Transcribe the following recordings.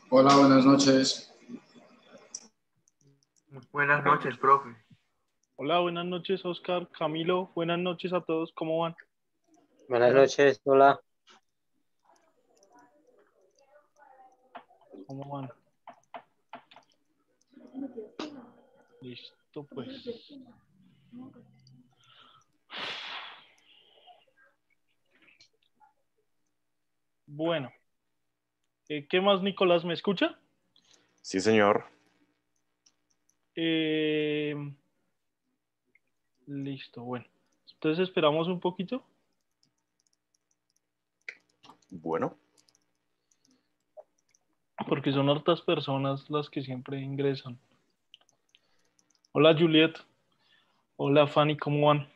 Hola, buenas noches. Buenas noches, profe. Hola, buenas noches, Oscar, Camilo, buenas noches a todos, ¿cómo van? Buenas noches, hola. ¿Cómo van? Listo, pues. Bueno, ¿qué más, Nicolás? ¿Me escucha? Sí, señor. Listo, bueno. Entonces esperamos un poquito. Bueno. Porque son hartas personas las que siempre ingresan. Hola, Juliet. Hola, Fanny, ¿cómo van?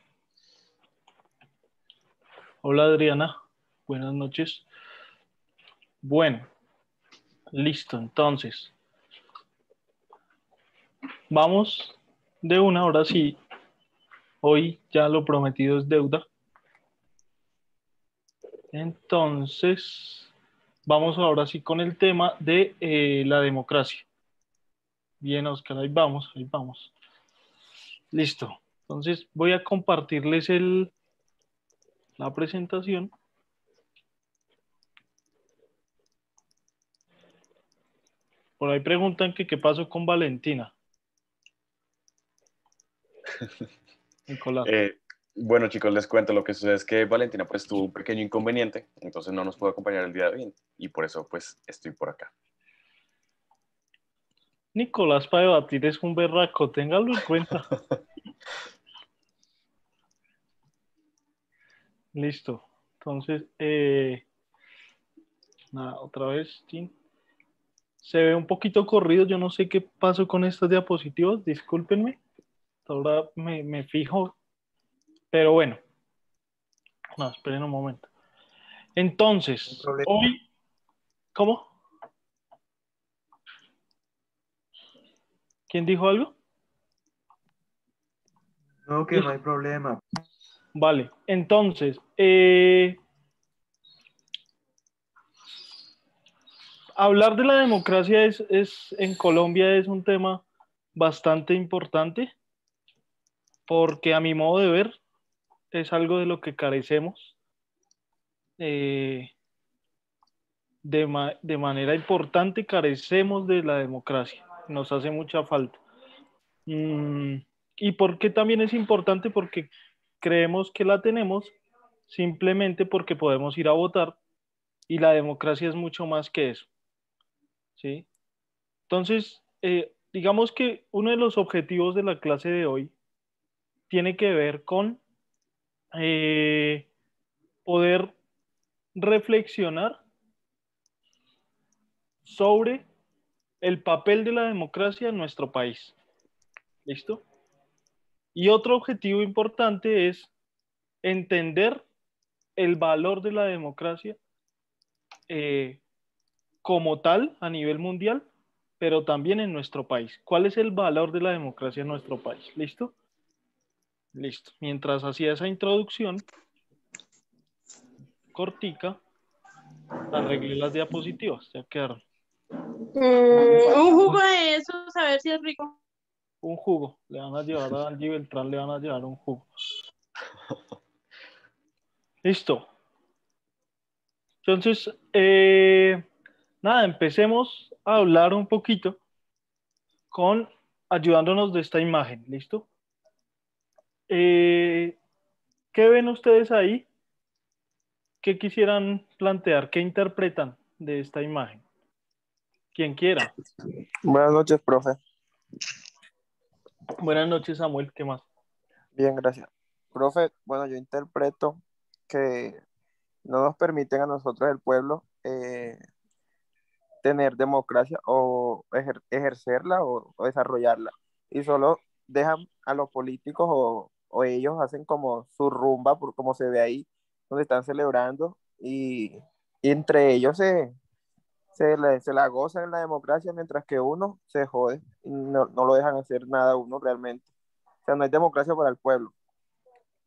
Hola, Adriana. Buenas noches. Bueno, listo, entonces. Vamos de una, ahora sí. Hoy ya lo prometido es deuda. Entonces, vamos ahora sí con el tema de la democracia. Bien, Oscar, ahí vamos, ahí vamos. Listo. Entonces, voy a compartirles la presentación. Por ahí preguntan que qué pasó con Valentina. Nicolás. Bueno, chicos, les cuento. Lo que sucede es que Valentina pues tuvo un pequeño inconveniente, entonces no nos pudo acompañar el día de hoy y por eso pues estoy por acá. Nicolás para debatir es un berraco, téngalo en cuenta. Listo. Entonces, nada, otra vez, Tim. Se ve un poquito corrido, yo no sé qué pasó con estas diapositivas, discúlpenme. Ahora me fijo, pero bueno. No, esperen un momento. Entonces, hoy, ¿cómo? ¿Quién dijo algo? No, que no hay problema. Vale, entonces, hablar de la democracia en Colombia es un tema bastante importante porque a mi modo de ver es algo de lo que carecemos eh, de manera importante, carecemos de la democracia, nos hace mucha falta. ¿Y por qué también es importante? Porque creemos que la tenemos simplemente porque podemos ir a votar y la democracia es mucho más que eso, ¿sí? Entonces, digamos que uno de los objetivos de la clase de hoy tiene que ver con poder reflexionar sobre el papel de la democracia en nuestro país. ¿Listo? Y otro objetivo importante es entender el valor de la democracia eh, como tal a nivel mundial, pero también en nuestro país. ¿Cuál es el valor de la democracia en nuestro país? ¿Listo? Listo. Mientras hacía esa introducción cortica, arreglé las diapositivas, ya quedaron. Un jugo de esos, a ver si es rico. Un jugo, le van a llevar a Angie Beltrán, le van a llevar un jugo. Listo. Entonces, nada, empecemos a hablar un poquito con ayudándonos de esta imagen, ¿listo? ¿Qué ven ustedes ahí? ¿Qué quisieran plantear? ¿Qué interpretan de esta imagen? Quien quiera. Buenas noches, profe. Buenas noches, Samuel. ¿Qué más? Bien, gracias. Profe, bueno, yo interpreto que no nos permiten a nosotros, el pueblo, tener democracia o ejercerla o desarrollarla. Y solo dejan a los políticos o ellos hacen como su rumba, por como se ve ahí, donde están celebrando y entre ellos se la gozan en la democracia mientras que uno se jode y no lo dejan hacer nada a uno realmente. O sea, no hay democracia para el pueblo.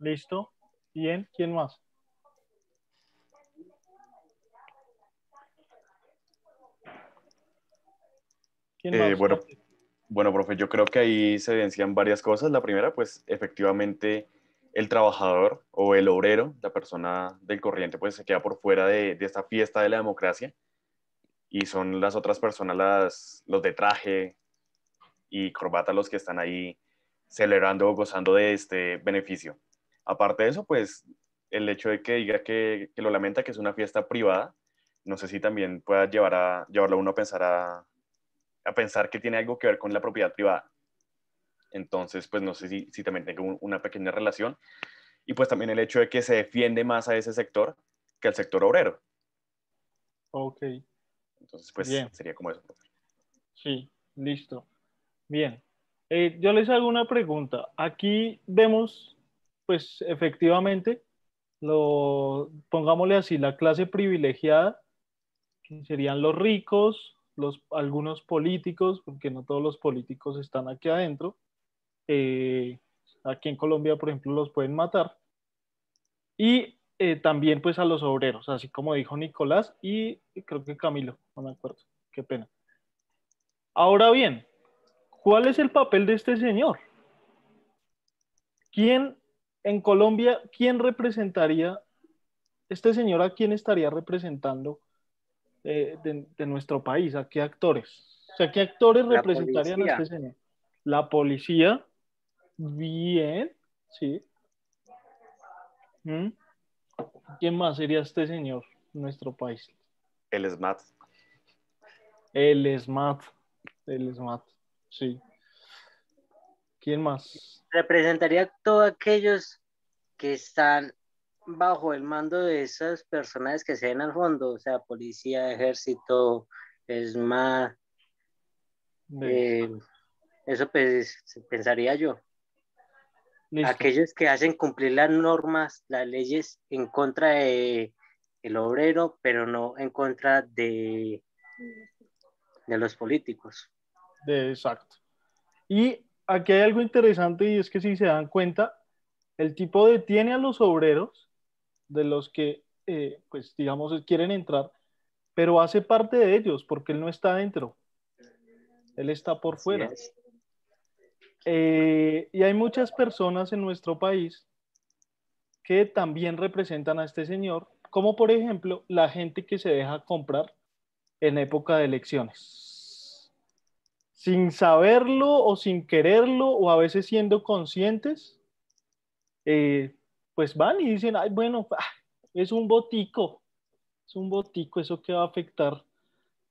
¿Listo? Bien. ¿Quién más? ¿Quién más? Bueno, profe, yo creo que ahí se evidencian varias cosas. La primera, pues efectivamente el trabajador o el obrero, la persona del corriente, pues se queda por fuera de esta fiesta de la democracia y son las otras personas, los de traje y corbata, los que están ahí celebrando o gozando de este beneficio. Aparte de eso, pues el hecho de que diga que lo lamenta, que es una fiesta privada, no sé si también pueda llevarlo a uno a pensar que tiene algo que ver con la propiedad privada. Entonces, pues no sé si también tengo una pequeña relación. Y pues también el hecho de que se defiende más a ese sector que al sector obrero. Ok, Entonces, pues bien, sería como eso. sí, listo. Bien. Yo les hago una pregunta. Aquí vemos, pues efectivamente, pongámosle así, la clase privilegiada, que serían los ricos, algunos políticos, porque no todos los políticos están aquí adentro. Eh, Aquí en Colombia, por ejemplo, los pueden matar. Y también pues a los obreros, así como dijo Nicolás y creo que Camilo, no me acuerdo, qué pena. Ahora bien, ¿cuál es el papel de este señor? ¿Quién en Colombia, quién representaría, este señor a quién estaría representando de nuestro país? ¿A qué actores? O sea, ¿qué actores La representarían a policía. este señor? La policía, bien, sí. ¿Mm? ¿Quién más sería este señor en nuestro país? El SMAT. El SMAT, el SMAT, sí. ¿Quién más? Representaría a todos aquellos que están bajo el mando de esas personas que se ven al fondo, o sea, policía, ejército, ESMAD, De- eh, eso pues pensaría yo. Listo. Aquellos que hacen cumplir las normas, las leyes en contra de el obrero, pero no en contra de los políticos. Exacto. Y aquí hay algo interesante y es que si se dan cuenta, el tipo detiene a los obreros de los que, pues digamos, quieren entrar, pero hace parte de ellos porque él no está dentro, él está por Así fuera. es. Y hay muchas personas en nuestro país que también representan a este señor, como por ejemplo la gente que se deja comprar en época de elecciones. Sin saberlo o sin quererlo o a veces siendo conscientes, pues van y dicen, ay, bueno, es un botico, eso que va a afectar.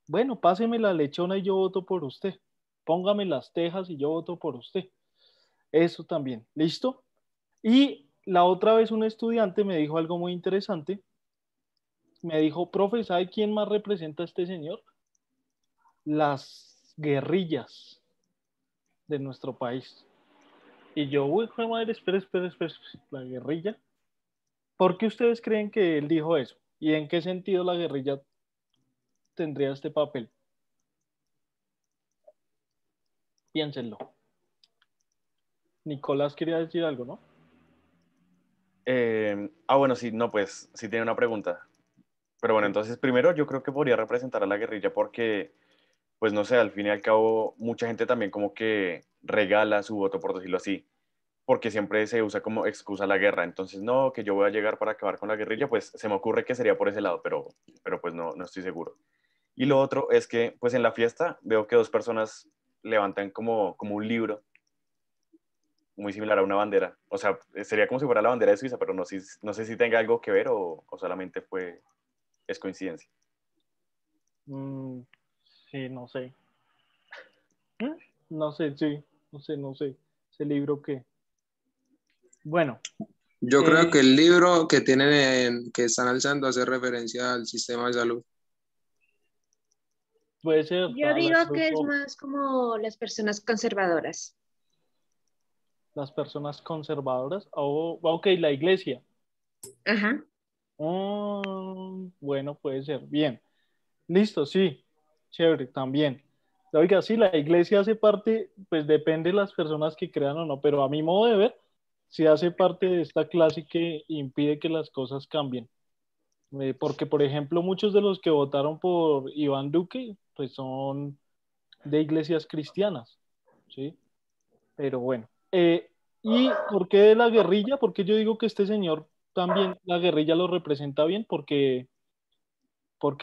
Bueno, páseme la lechona y yo voto por usted. Póngame las tejas y yo voto por usted. Eso también, ¿listo? Y la otra vez un estudiante me dijo algo muy interesante. Me dijo, profe, ¿sabe quién más representa a este señor? Las guerrillas de nuestro país. Y yo, uy, joder, madre, espera, la guerrilla. ¿Por qué ustedes creen que él dijo eso? ¿Y en qué sentido la guerrilla tendría este papel? Piénsenlo. Nicolás quería decir algo, ¿no? Bueno, sí, no, pues sí tiene una pregunta. Pero bueno, Sí. entonces primero yo creo que podría representar a la guerrilla porque, pues no sé, al fin y al cabo, mucha gente también como que regala su voto, por decirlo así, porque siempre se usa como excusa la guerra. Entonces, no, que yo voy a llegar para acabar con la guerrilla, pues se me ocurre que sería por ese lado, pero pues no estoy seguro. Y lo Sí. otro es que, pues en la fiesta veo que dos personas levantan como un libro muy similar a una bandera. O sea, sería como si fuera la bandera de Suiza, pero no sé si tenga algo que ver o solamente es coincidencia. Mm, sí, no sé. ¿Mm? No sé, sí. No sé. ¿Ese libro qué? Bueno, Yo creo que eh, el libro que tienen que están alzando hace referencia al sistema de salud. puede ser Yo a la digo Cruz que es Roja, más como las personas conservadoras. las personas conservadoras. Ok, la iglesia. Ajá. Bueno, puede ser. Bien. Listo, sí. Chévere, también. Oiga, sí, la iglesia hace parte, pues depende de las personas que crean o no, pero a mi modo de ver, sí hace parte de esta clase que impide que las cosas cambien. Porque, por ejemplo, muchos de los que votaron por Iván Duque, pues son de iglesias cristianas, ¿sí? Pero bueno. ¿Y por qué de la guerrilla? Porque yo digo que este señor también, la guerrilla lo representa bien, porque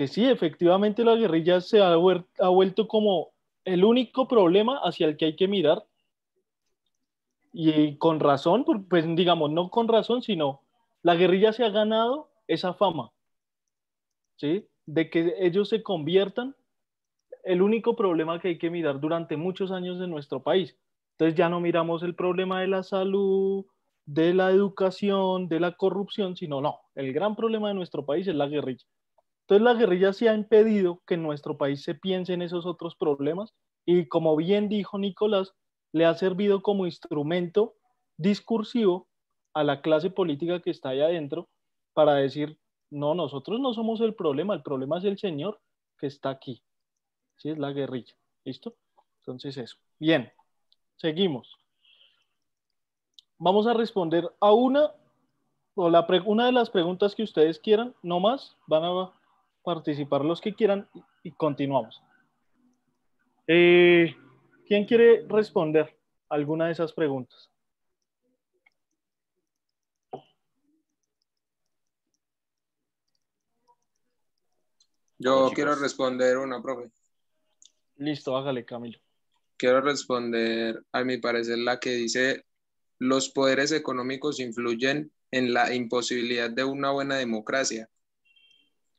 sí, efectivamente la guerrilla se ha vuelto como el único problema hacia el que hay que mirar, y con razón, pues digamos, no con razón, sino la guerrilla se ha ganado esa fama, ¿sí? De que ellos se conviertan el único problema que hay que mirar durante muchos años en nuestro país. Entonces ya no miramos el problema de la salud, de la educación, de la corrupción, sino no, el gran problema de nuestro país es la guerrilla. Entonces la guerrilla sí ha impedido que en nuestro país se piense en esos otros problemas y, como bien dijo Nicolás, le ha servido como instrumento discursivo a la clase política que está ahí adentro para decir, no, nosotros no somos el problema es el señor que está aquí. Sí, es la guerrilla. ¿Listo? Entonces eso. Bien, seguimos. Vamos a responder a una de las preguntas que ustedes quieran, no más, van a participar los que quieran y continuamos. ¿Quién quiere responder alguna de esas preguntas? Yo Chicos. quiero responder una, profe. Listo, hágale, Camilo. Quiero responder, a mi parecer, la que dice, los poderes económicos influyen en la imposibilidad de una buena democracia.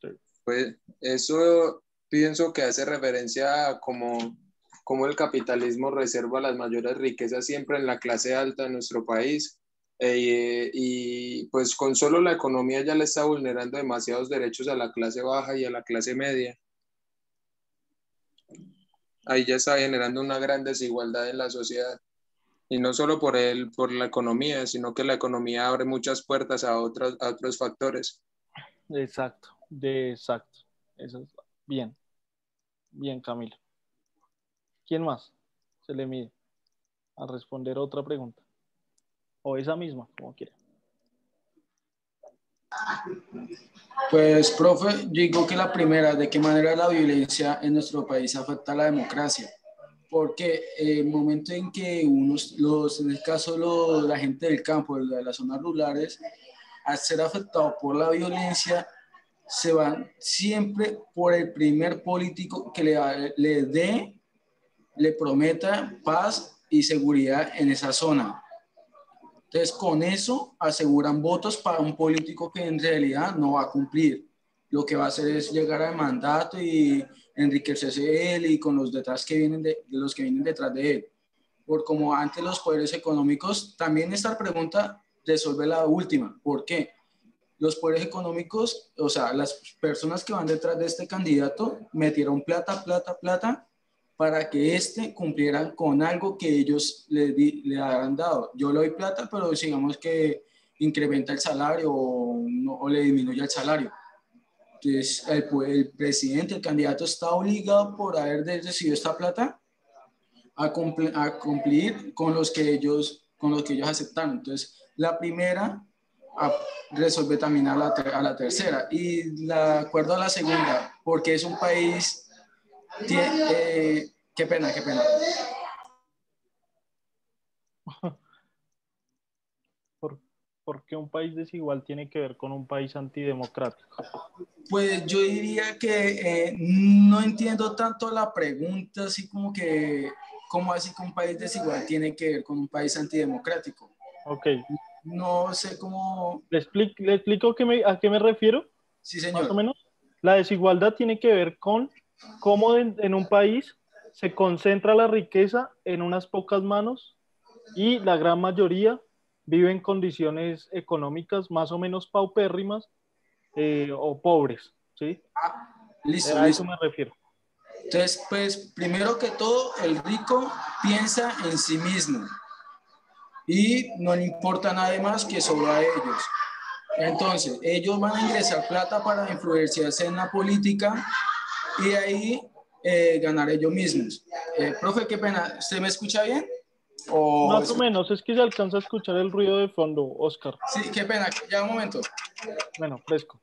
Sí. Pues eso pienso que hace referencia a cómo el capitalismo reserva las mayores riquezas siempre en la clase alta de nuestro país. Y pues con solo la economía ya le está vulnerando demasiados derechos a la clase baja y a la clase media. Ahí ya está generando una gran desigualdad en la sociedad. Y no solo por la economía, sino que la economía abre muchas puertas a otros factores. Exacto, exacto. Eso es bien, bien, Camilo. ¿Quién más se le mide a responder otra pregunta? O esa misma, como quiera. Pues, profe, yo digo que la primera, ¿de qué manera la violencia en nuestro país afecta a la democracia? Porque el momento en que en el caso la gente del campo, de las zonas rurales, al ser afectado por la violencia, se van siempre por el primer político que le prometa paz y seguridad en esa zona. Entonces, con eso aseguran votos para un político que en realidad no va a cumplir. Lo que va a hacer es llegar al mandato y enriquecerse él y con los detrás que vienen de los que vienen detrás de él. Por como antes los poderes económicos, también esta pregunta resuelve la última. ¿Por qué? Los poderes económicos, o sea, las personas que van detrás de este candidato metieron plata, plata, plata para que éste cumpliera con algo que ellos le habrán dado. Yo le doy plata, pero digamos que incrementa el salario o le disminuye el salario. Entonces, el presidente, el candidato está obligado por haber recibido esta plata a cumplir con los que ellos aceptaron. Entonces, la primera resuelve también a la tercera. Y de acuerdo a la segunda, porque es un país... qué pena. ¿Por qué un país desigual tiene que ver con un país antidemocrático? Pues yo diría que no entiendo tanto la pregunta, así como que, ¿cómo así que un país desigual tiene que ver con un país antidemocrático? Ok. No sé cómo... ¿Le explico a qué me refiero? Sí, señor. Más o menos. La desigualdad tiene que ver con cómo en un país se concentra la riqueza en unas pocas manos y la gran mayoría vive en condiciones económicas más o menos paupérrimas o pobres, ¿sí? Listo. A eso me refiero. Entonces, pues, primero que todo, el rico piensa en sí mismo y no le importa nada más que solo a ellos. Entonces, ellos van a ingresar plata para influenciarse en la política y de ahí ganar ellos mismos. Profe, qué pena, ¿usted me escucha bien? Más o menos, es que se alcanza a escuchar el ruido de fondo, Oscar. Sí, qué pena, ya un momento. Bueno, fresco.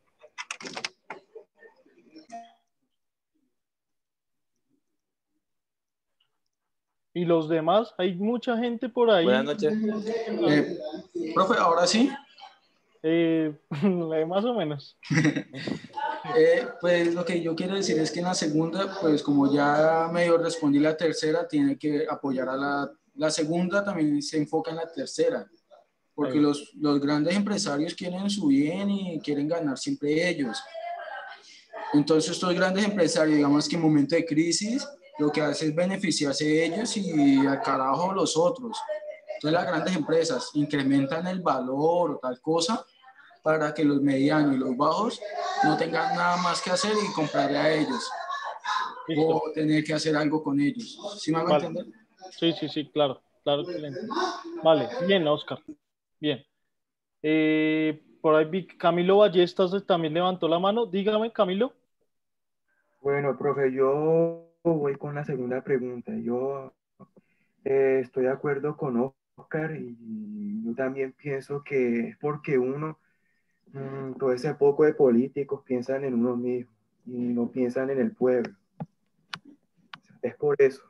Y los demás, hay mucha gente por ahí. Buenas noches. Profe, ahora sí. Más o menos. Pues lo que yo quiero decir es que en la segunda, pues como ya medio respondí la tercera, tiene que apoyar a la segunda, también se enfoca en la tercera, porque los grandes empresarios quieren su bien y quieren ganar siempre ellos. Entonces estos grandes empresarios, digamos que en momento de crisis, lo que hace es beneficiarse de ellos y al carajo los otros. Entonces las grandes empresas incrementan el valor o tal cosa para que los medianos y los bajos no tengan nada más que hacer y comprarle a ellos. Listo. O tener que hacer algo con ellos. ¿Sí me hago entender? Sí, claro que lo entiendo. Vale, bien, Oscar. Bien. Por ahí vi que Camilo Ballestas también levantó la mano. Dígame, Camilo. Bueno, profe, yo voy con la segunda pregunta. Yo estoy de acuerdo con Oscar y yo también pienso que es porque todo ese poco de políticos piensan en uno mismo y no piensan en el pueblo. Es por eso.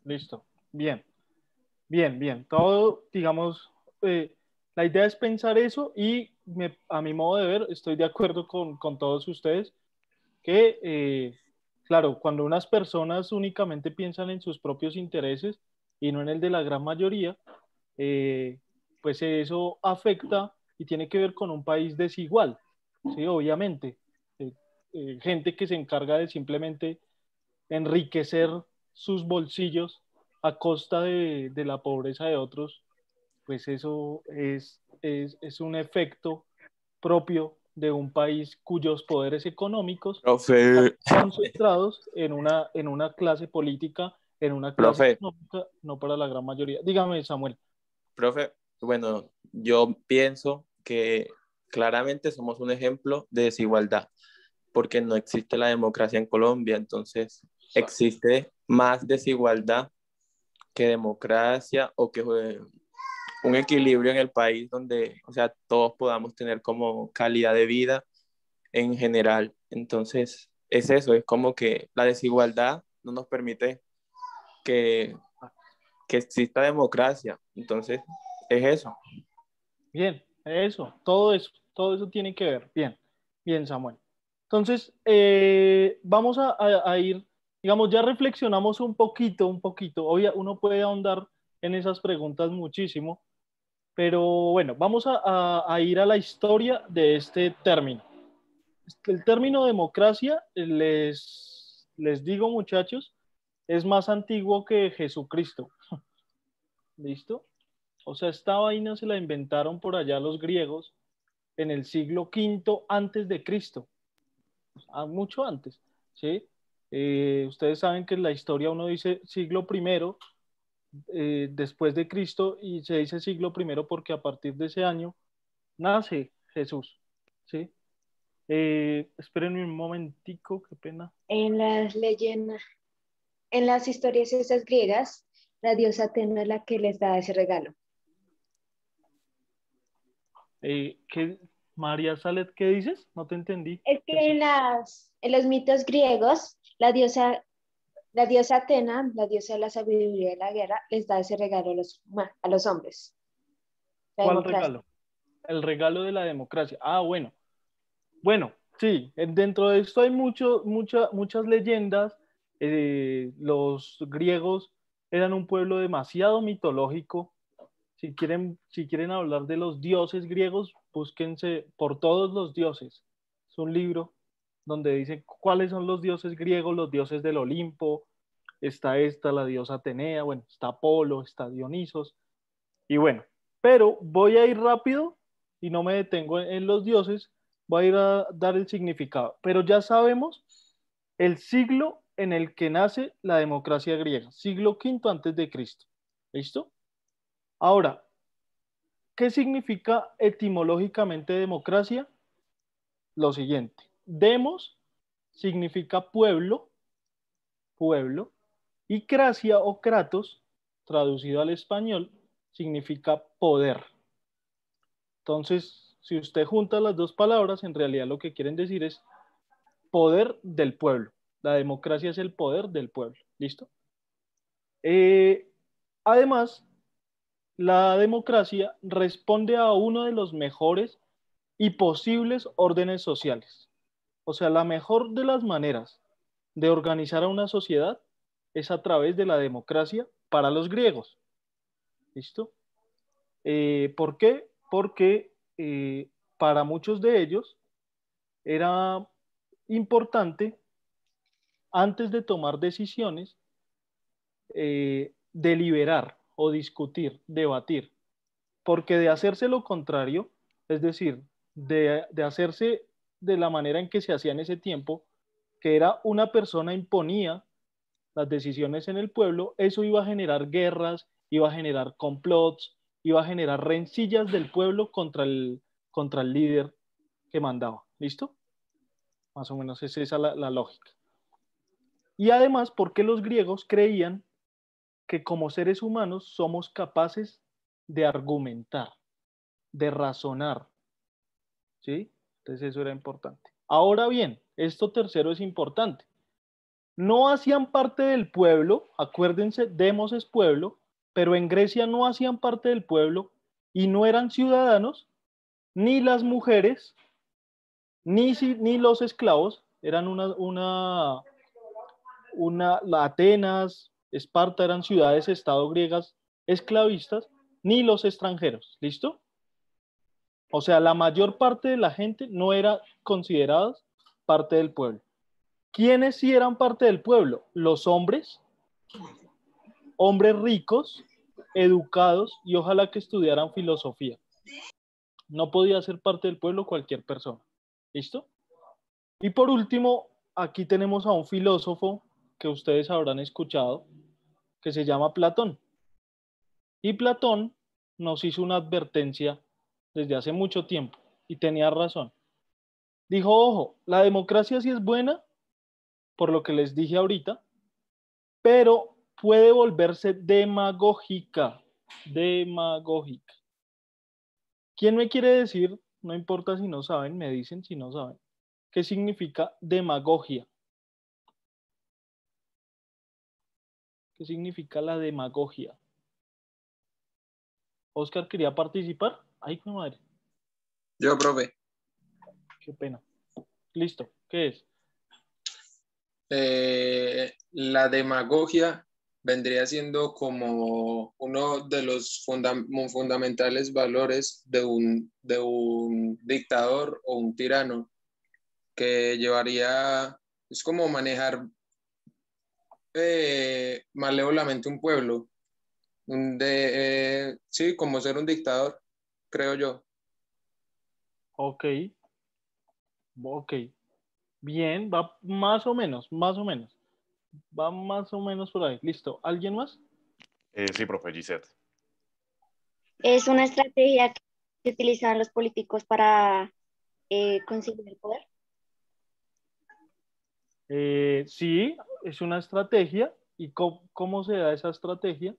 Listo. Bien. Todo, digamos, la idea es pensar eso y a mi modo de ver, estoy de acuerdo con todos ustedes que, claro, cuando unas personas únicamente piensan en sus propios intereses y no en el de la gran mayoría, pues eso afecta y tiene que ver con un país desigual, ¿sí? Obviamente. Gente que se encarga de simplemente enriquecer sus bolsillos a costa de la pobreza de otros, pues eso es un efecto propio de un país cuyos poderes económicos Profe, están concentrados en una clase política, en una clase profe, económica, no para la gran mayoría. Dígame, Samuel. profe, bueno, yo pienso que claramente somos un ejemplo de desigualdad, porque no existe la democracia en Colombia, entonces existe más desigualdad que democracia o que un equilibrio en el país donde, o sea, todos podamos tener como calidad de vida en general. Entonces, es eso, es como que la desigualdad no nos permite que, que exista democracia. Entonces, es eso. Bien, todo eso tiene que ver. Bien, Samuel. Entonces, vamos a ir, digamos, ya reflexionamos un poquito. Uno puede ahondar en esas preguntas muchísimo, pero bueno, vamos a ir a la historia de este término. El término democracia, les digo, muchachos, es más antiguo que Jesucristo. ¿Listo? O sea, esta vaina se la inventaron por allá los griegos en el siglo V antes de Cristo, mucho antes, ¿sí? Ustedes saben que en la historia uno dice siglo primero después de Cristo y se dice siglo primero porque a partir de ese año nace Jesús, ¿sí? Espérenme un momentico, qué pena. En las leyendas, en las historias esas griegas, la diosa Atena es la que les da ese regalo. María Salet, ¿qué dices? No te entendí. Es que en los mitos griegos, la diosa Atena, la diosa de la sabiduría y de la guerra, les da ese regalo a los hombres. ¿Cuál regalo? El regalo de la democracia. Ah, bueno. Bueno, sí, dentro de esto hay muchas leyendas. Los griegos eran un pueblo demasiado mitológico. Si quieren hablar de los dioses griegos, búsquense Por todos los dioses. Es un libro donde dice cuáles son los dioses griegos, los dioses del Olimpo. Está la diosa Atenea, bueno, está Apolo, está Dionisos. Y bueno, pero voy a ir rápido y no me detengo en los dioses, voy a ir a dar el significado. Pero ya sabemos el siglo en el que nace la democracia griega, siglo V antes de Cristo. ¿Listo? Ahora, ¿qué significa etimológicamente democracia? Lo siguiente. Demos significa pueblo, y cracia o kratos, traducido al español, significa poder. Entonces, si usted junta las dos palabras, en realidad lo que quieren decir es poder del pueblo. La democracia es el poder del pueblo. ¿Listo? Además, la democracia responde a uno de los mejores y posibles órdenes sociales. O sea, la mejor de las maneras de organizar a una sociedad es a través de la democracia para los griegos. ¿Listo? ¿Por qué? Porque para muchos de ellos era importante, antes de tomar decisiones, deliberar o discutir, debatir, porque de hacerse lo contrario, es decir, de hacerse de la manera en que se hacía en ese tiempo, que era una persona imponía las decisiones en el pueblo, eso iba a generar guerras, iba a generar complots, iba a generar rencillas del pueblo contra el líder que mandaba. ¿Listo? Más o menos es esa la lógica. Y además, porque los griegos creían que como seres humanos somos capaces de argumentar, de razonar, ¿sí? Entonces eso era importante. Ahora bien, esto tercero es importante. No hacían parte del pueblo, acuérdense, Demos es pueblo, pero en Grecia no hacían parte del pueblo y no eran ciudadanos, ni las mujeres, ni los esclavos, eran Atenas, Esparta eran ciudades-estado griegas esclavistas, ni los extranjeros, ¿listo? O sea, la mayor parte de la gente no era considerada parte del pueblo. ¿Quiénes sí eran parte del pueblo? Los hombres ricos, educados y ojalá que estudiaran filosofía. No podía ser parte del pueblo cualquier persona. ¿Listo? Y por último, aquí tenemos a un filósofo que ustedes habrán escuchado, que se llama Platón. Y Platón nos hizo una advertencia desde hace mucho tiempo y tenía razón. Dijo, ojo, la democracia sí es buena, por lo que les dije ahorita, pero puede volverse demagógica. Demagógica. ¿Quién me quiere decir, no importa si no saben, me dicen si no saben, qué significa demagogia? ¿Qué significa la demagogia? Oscar quería participar. Ay, qué madre. Yo, profe. Qué pena. Listo. ¿Qué es? La demagogia vendría siendo como uno de los fundamentales valores de un dictador o un tirano que llevaría, es como manejar malévolamente un pueblo, sí, como ser un dictador, creo yo. Ok. Ok. Bien, va más o menos, más o menos. Va más o menos por ahí. Listo. ¿Alguien más? Sí, profe, Gisette. Es una estrategia que utilizan los políticos para conseguir el poder. Sí, es una estrategia. ¿Y cómo se da esa estrategia?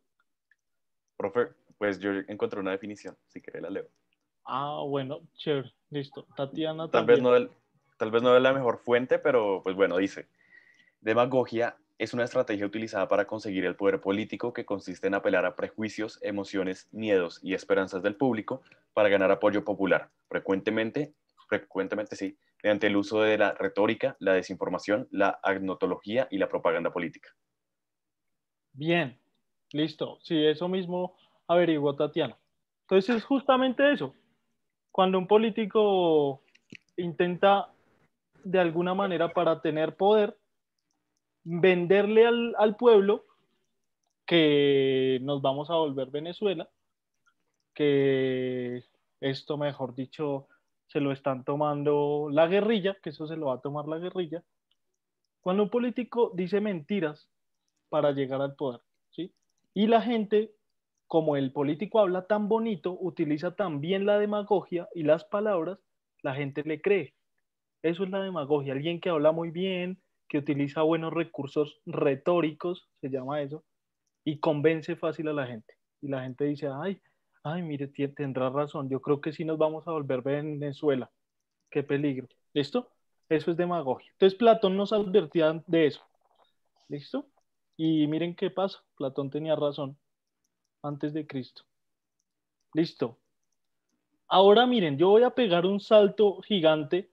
Profe, pues yo encontré una definición, si quiere la leo. Ah, bueno, chévere. Listo. Tatiana Tal vez también. tal vez no es la mejor fuente, pero pues bueno, dice, demagogia es una estrategia utilizada para conseguir el poder político que consiste en apelar a prejuicios, emociones, miedos y esperanzas del público para ganar apoyo popular, frecuentemente sí, mediante el uso de la retórica, la desinformación, la agnotología y la propaganda política. Bien, listo. Sí, eso mismo averiguó Tatiana. Entonces es justamente eso. Cuando un político intenta de alguna manera para tener poder, venderle al pueblo que nos vamos a volver Venezuela, que esto, mejor dicho, se lo están tomando la guerrilla, que eso se lo va a tomar la guerrilla. Cuando un político dice mentiras para llegar al poder, ¿sí? Y la gente, como el político habla tan bonito, utiliza también la demagogia y las palabras, la gente le cree. Eso es la demagogia. Alguien que habla muy bien, que utiliza buenos recursos retóricos, se llama eso, y convence fácil a la gente. Y la gente dice, ay, mire, tendrá razón, yo creo que sí nos vamos a volver Venezuela. Qué peligro. ¿Listo? Eso es demagogia. Entonces Platón nos advertía de eso. ¿Listo? Y miren qué pasa. Platón tenía razón. antes de Cristo. Listo. Ahora miren, yo voy a pegar un salto gigante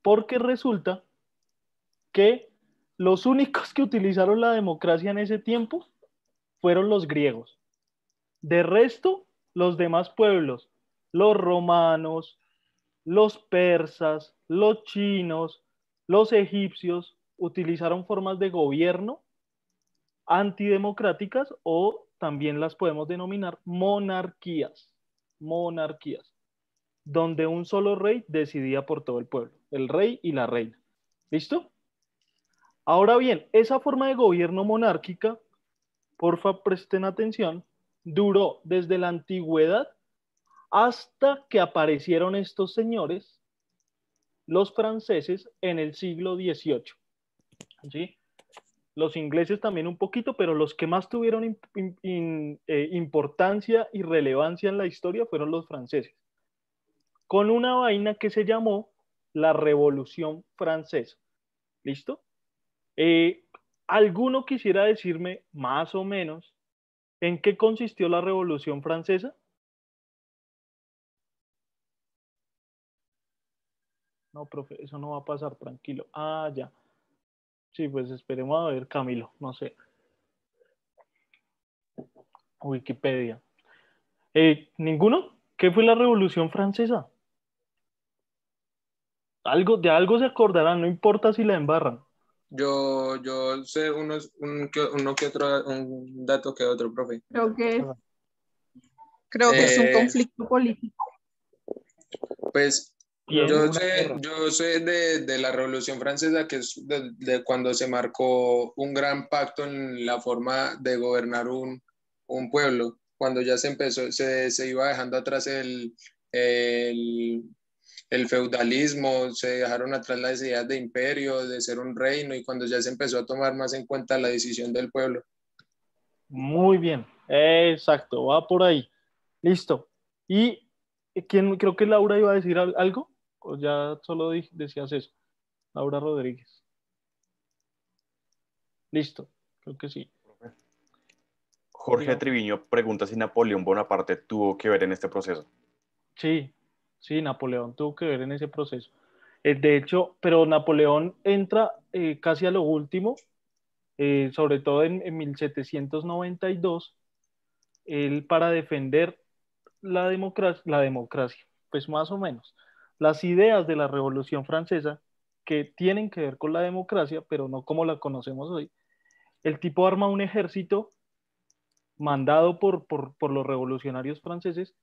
porque resulta que los únicos que utilizaron la democracia en ese tiempo fueron los griegos. De resto, los demás pueblos, los romanos, los persas, los chinos, los egipcios, utilizaron formas de gobierno antidemocráticas o también las podemos denominar monarquías. Monarquías, donde un solo rey decidía por todo el pueblo, el rey y la reina. ¿Listo? Ahora bien, esa forma de gobierno monárquica, porfa presten atención, duró desde la antigüedad hasta que aparecieron estos señores, los franceses, en el siglo XVIII. ¿Sí? Los ingleses también un poquito, pero los que más tuvieron importancia y relevancia en la historia fueron los franceses, con una vaina que se llamó la Revolución Francesa. ¿Listo? ¿Alguno quisiera decirme más o menos en qué consistió la Revolución Francesa? No, profe, eso no va a pasar, tranquilo. Ah, ya. Sí, pues esperemos a ver, Camilo, no sé. Wikipedia. ¿Ninguno? ¿Qué fue la Revolución Francesa? De algo se acordarán, no importa si la embarran. Yo sé uno que otro, un dato que otro, profe. Creo que es un conflicto político. Pues Bien. yo sé de la Revolución Francesa, que es de cuando se marcó un gran pacto en la forma de gobernar un pueblo, cuando ya se empezó, se iba dejando atrás el feudalismo, se dejaron atrás las ideas de imperio, de ser un reino, y cuando ya se empezó a tomar más en cuenta la decisión del pueblo. Muy bien, exacto, va por ahí. Listo. ¿Y quién? Creo que Laura iba a decir algo, o ya solo decías eso. Laura Rodríguez. Listo, creo que sí. Jorge Digamos. Triviño pregunta si Napoleón Bonaparte tuvo que ver en este proceso. Sí, Napoleón tuvo que ver en ese proceso. De hecho, pero Napoleón entra casi a lo último, sobre todo en 1792, él para defender la democracia, pues más o menos, las ideas de la Revolución Francesa que tienen que ver con la democracia, pero no como la conocemos hoy. El tipo arma un ejército mandado por los revolucionarios franceses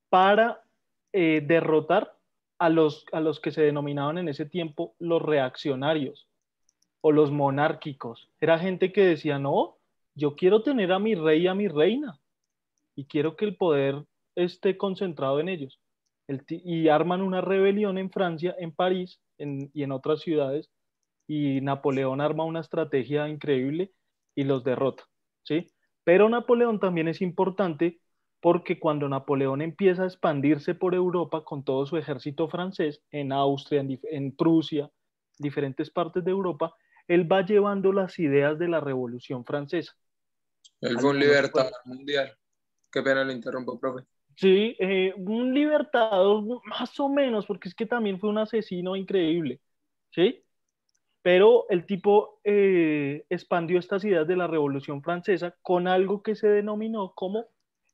para derrotar a los que se denominaban en ese tiempo los reaccionarios o los monárquicos. Era gente que decía, no, yo quiero tener a mi rey y a mi reina y quiero que el poder esté concentrado en ellos. Y arman una rebelión en Francia, en París y en otras ciudades, y Napoleón arma una estrategia increíble y los derrota, ¿sí? Pero Napoleón también es importante porque cuando Napoleón empieza a expandirse por Europa con todo su ejército francés, en Austria, en Prusia, diferentes partes de Europa, él va llevando las ideas de la Revolución Francesa. Él fue un libertador mundial. Qué pena lo interrumpo, profe. Sí, un libertador más o menos, porque es que también fue un asesino increíble, ¿sí? Pero el tipo expandió estas ideas de la Revolución Francesa con algo que se denominó como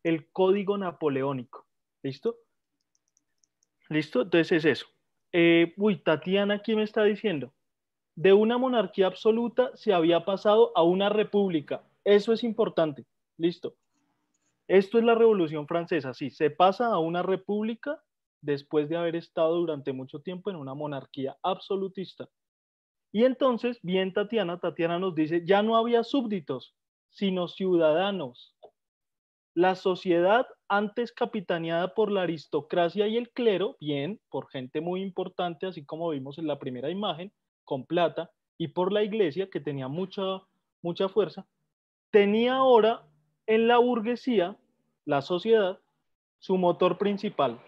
el Código Napoleónico. ¿Listo? ¿Listo? Entonces es eso. Tatiana, ¿quién me está diciendo? De una monarquía absoluta se había pasado a una república. Eso es importante. ¿Listo? Esto es la Revolución Francesa. Sí, se pasa a una república después de haber estado durante mucho tiempo en una monarquía absolutista. Y entonces, bien Tatiana nos dice, ya no había súbditos, sino ciudadanos. La sociedad, antes capitaneada por la aristocracia y el clero, bien, por gente muy importante, así como vimos en la primera imagen, con plata, y por la iglesia, que tenía mucha fuerza, tenía ahora en la burguesía, la sociedad, su motor principal.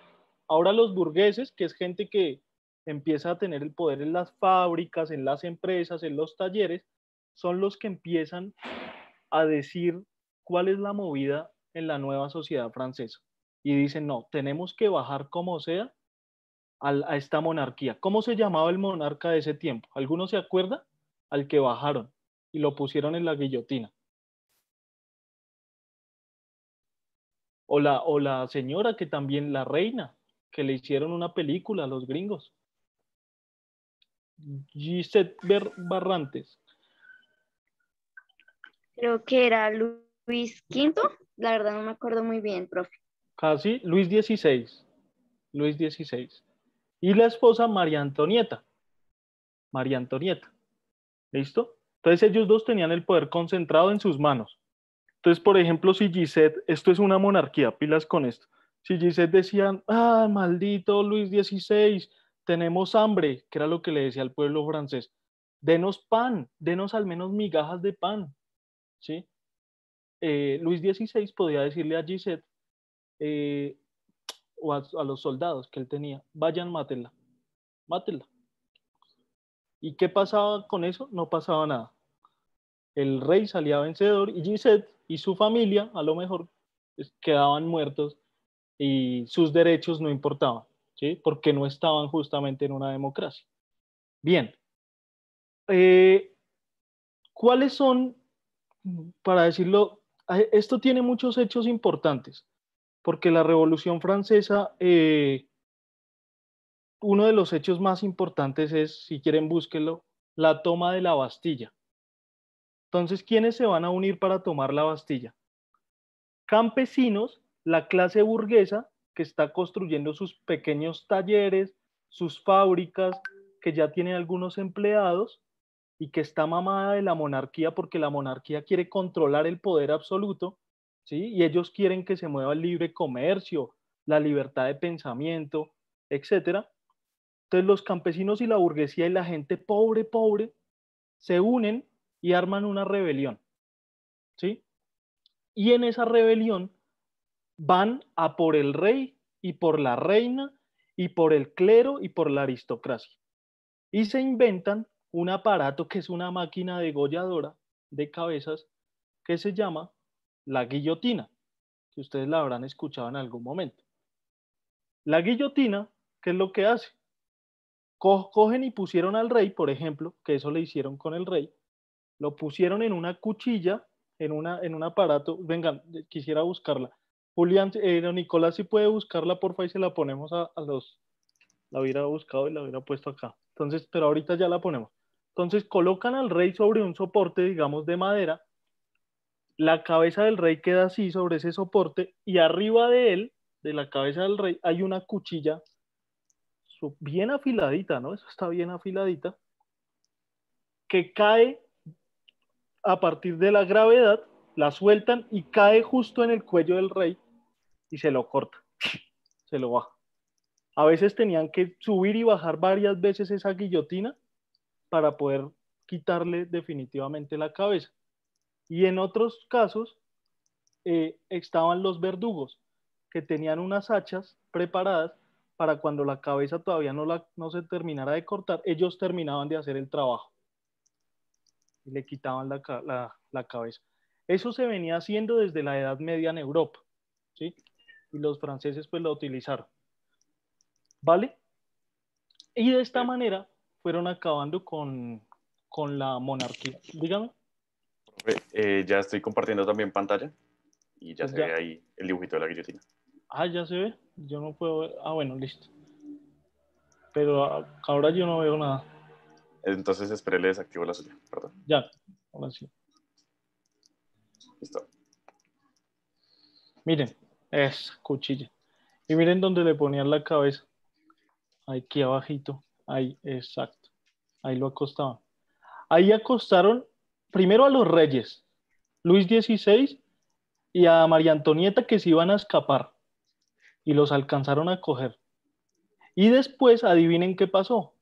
Ahora los burgueses, que es gente que empieza a tener el poder en las fábricas, en las empresas, en los talleres, son los que empiezan a decir cuál es la movida en la nueva sociedad francesa. Y dicen, no, tenemos que bajar como sea a esta monarquía. ¿Cómo se llamaba el monarca de ese tiempo? ¿Alguno se acuerda? Al que bajaron y lo pusieron en la guillotina. O la señora que también, la reina, que le hicieron una película a los gringos. Gisette Barrantes. Creo que era Luis V, la verdad no me acuerdo muy bien, profe. Casi, Luis XVI. Luis XVI. Y la esposa María Antonieta. María Antonieta. ¿Listo? Entonces ellos dos tenían el poder concentrado en sus manos. Entonces, por ejemplo, si Gisette, esto es una monarquía, pilas con esto. Si Gisette decían, ah, maldito Luis XVI, tenemos hambre, que era lo que le decía al pueblo francés, denos pan, denos al menos migajas de pan, ¿sí? Luis XVI podía decirle a Gisette o a los soldados que él tenía, vayan, mátenla, mátenla. ¿Y qué pasaba con eso? No pasaba nada. El rey salía vencedor y Gisette y su familia a lo mejor pues, quedaban muertos y sus derechos no importaban, ¿sí? Porque no estaban justamente en una democracia. Bien, ¿cuáles son, para decirlo, esto tiene muchos hechos importantes, porque la Revolución Francesa, uno de los hechos más importantes es, si quieren búsquenlo, la toma de la Bastilla. Entonces, ¿quiénes se van a unir para tomar la Bastilla? Campesinos, la clase burguesa que está construyendo sus pequeños talleres, sus fábricas, que ya tienen algunos empleados y que está mamada de la monarquía porque la monarquía quiere controlar el poder absoluto, ¿sí? Y ellos quieren que se mueva el libre comercio, la libertad de pensamiento, etcétera. Entonces los campesinos y la burguesía y la gente pobre, pobre, se unen y arman una rebelión, ¿sí? Y en esa rebelión van a por el rey y por la reina y por el clero y por la aristocracia. Y se inventan un aparato que es una máquina degolladora de cabezas que se llama la guillotina, que ustedes la habrán escuchado en algún momento. La guillotina, ¿qué es lo que hace? Cogen y pusieron al rey, por ejemplo, que eso le hicieron con el rey, lo pusieron en una cuchilla, en un aparato, vengan, quisiera buscarla. Julián, Nicolás, si puede buscarla, porfa, y se la ponemos a los, la hubiera buscado y la hubiera puesto acá. Entonces, pero ahorita ya la ponemos. Entonces, colocan al rey sobre un soporte, digamos, de madera, la cabeza del rey queda así sobre ese soporte y arriba de él, de la cabeza del rey, hay una cuchilla bien afiladita, ¿no? Eso está bien afiladita, que cae a partir de la gravedad, la sueltan y cae justo en el cuello del rey y se lo corta, se lo baja. A veces tenían que subir y bajar varias veces esa guillotina para poder quitarle definitivamente la cabeza. Y en otros casos estaban los verdugos, que tenían unas hachas preparadas para cuando la cabeza todavía no se terminara de cortar, ellos terminaban de hacer el trabajo y le quitaban la cabeza. Eso se venía haciendo desde la Edad Media en Europa, ¿sí? Y los franceses pues lo utilizaron. ¿Vale? Y de esta manera fueron acabando con la monarquía. Dígame. Ya estoy compartiendo también pantalla y ya Pues se ya. ve ahí el dibujito de la guillotina. Ah, ya se ve. Yo no puedo ver. Ah, bueno, listo. Pero ahora yo no veo nada. Entonces esperé, le desactivo la suya. Perdón. Ya, ahora sí. Listo. Miren, es cuchilla. Y miren dónde le ponían la cabeza. Aquí abajito. Ahí, exacto. Ahí lo acostaban. Ahí acostaron primero a los reyes, Luis XVI y a María Antonieta, que se iban a escapar y los alcanzaron a coger. Y después, adivinen qué pasó.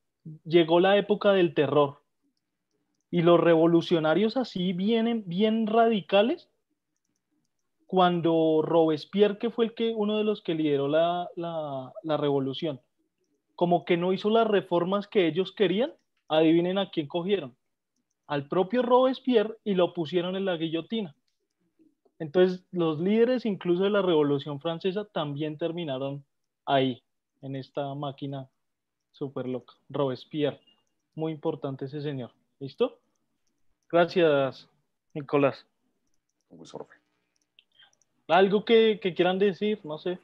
Llegó la época del terror y los revolucionarios así vienen bien radicales. Cuando Robespierre, que fue uno de los que lideró la revolución, como que no hizo las reformas que ellos querían, adivinen a quién cogieron. Al propio Robespierre y lo pusieron en la guillotina. Entonces, los líderes incluso de la Revolución Francesa también terminaron ahí, en esta máquina súper loca. Robespierre, muy importante ese señor. ¿Listo? Gracias, Nicolás. Un gusto, profe. ¿Algo que quieran decir? No sé.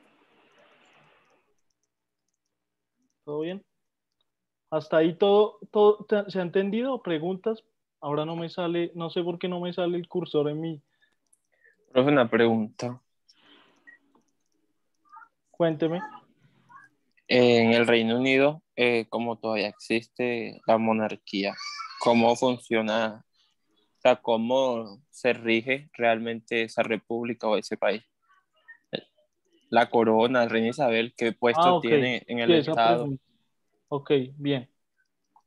¿Todo bien? Hasta ahí todo se ha entendido. ¿Preguntas? Ahora no me sale, no sé por qué no me sale el cursor en mi. Profe, una pregunta. Cuénteme. En el Reino Unido, como todavía existe la monarquía, ¿cómo funciona? O sea, ¿cómo se rige realmente esa república o ese país? La corona, Reina Isabel, ¿qué Ah, puesto ok. tiene en Sí, el esa Estado? pregunta. Ok, bien.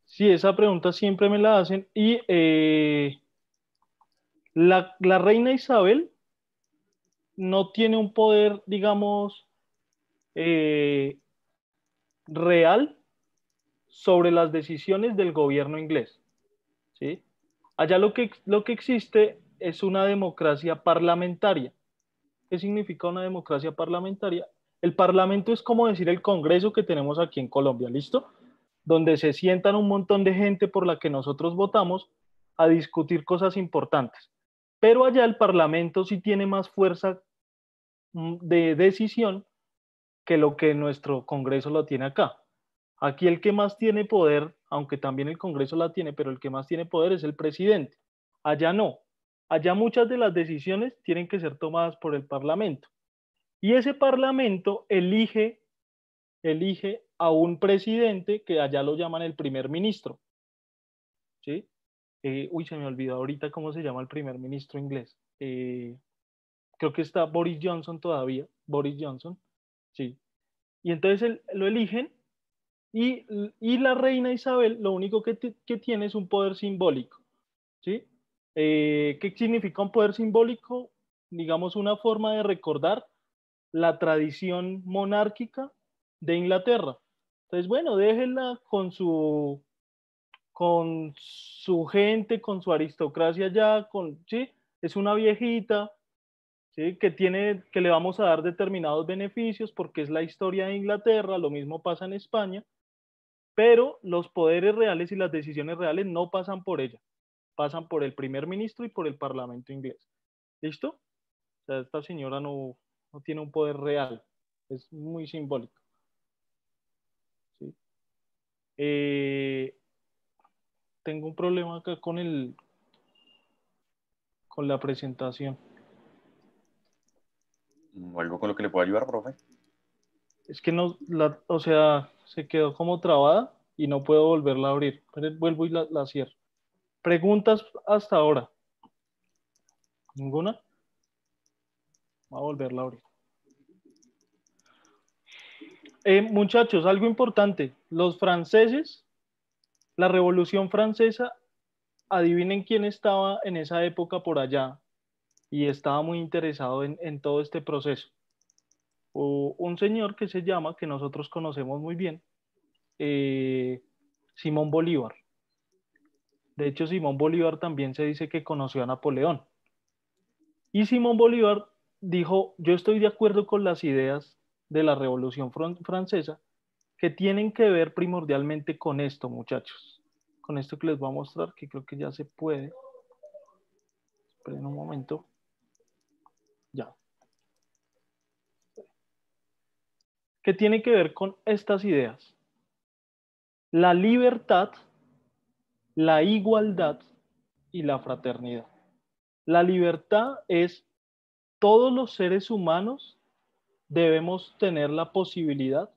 Sí, esa pregunta siempre me la hacen. Y la reina Isabel no tiene un poder, digamos, eh, real sobre las decisiones del gobierno inglés. ¿Sí? Allá lo que existe es una democracia parlamentaria. ¿Qué significa una democracia parlamentaria? El parlamento es como decir el Congreso que tenemos aquí en Colombia, ¿listo? Donde se sientan un montón de gente por la que nosotros votamos a discutir cosas importantes. Pero allá el parlamento sí tiene más fuerza de decisión que lo que nuestro Congreso lo tiene acá. Aquí el que más tiene poder, aunque también el Congreso la tiene, pero el que más tiene poder es el presidente. Allá no. Allá muchas de las decisiones tienen que ser tomadas por el Parlamento. Y ese Parlamento elige a un presidente que allá lo llaman el primer ministro. ¿Sí? Se me olvidó ahorita cómo se llama el primer ministro inglés. Creo que está Boris Johnson todavía. Boris Johnson. Sí. Y entonces lo eligen y la reina Isabel lo único que tiene es un poder simbólico. ¿Sí? ¿Qué significa un poder simbólico? Digamos, una forma de recordar la tradición monárquica de Inglaterra. Entonces, bueno, déjenla con su gente, con su aristocracia ya, ¿sí? Es una viejita, ¿sí? Que le vamos a dar determinados beneficios porque es la historia de Inglaterra, lo mismo pasa en España, pero los poderes reales y las decisiones reales no pasan por ella, pasan por el primer ministro y por el parlamento inglés. ¿Listo? O sea, esta señora no tiene un poder real, es muy simbólico. ¿Sí? Tengo un problema acá con la presentación. ¿Algo con lo que le pueda ayudar, profe? Es que no, o sea, se quedó como trabada y no puedo volverla a abrir. Pero vuelvo y la cierro. ¿Preguntas hasta ahora? ¿Ninguna? Voy a volverla a abrir. Muchachos, algo importante. Los franceses, la Revolución Francesa, adivinen quién estaba en esa época por allá y estaba muy interesado en todo este proceso. Un señor que se llama, que nosotros conocemos muy bien, Simón Bolívar. De hecho, Simón Bolívar también se dice que conoció a Napoleón. Y Simón Bolívar dijo, yo estoy de acuerdo con las ideas de la Revolución Francesa que tienen que ver primordialmente con esto, muchachos. Con esto que les voy a mostrar, que creo que ya se puede. Esperen un momento. Ya. ¿Qué tiene que ver con estas ideas? La libertad, la igualdad y la fraternidad. La libertad es todos los seres humanos debemos tener la posibilidad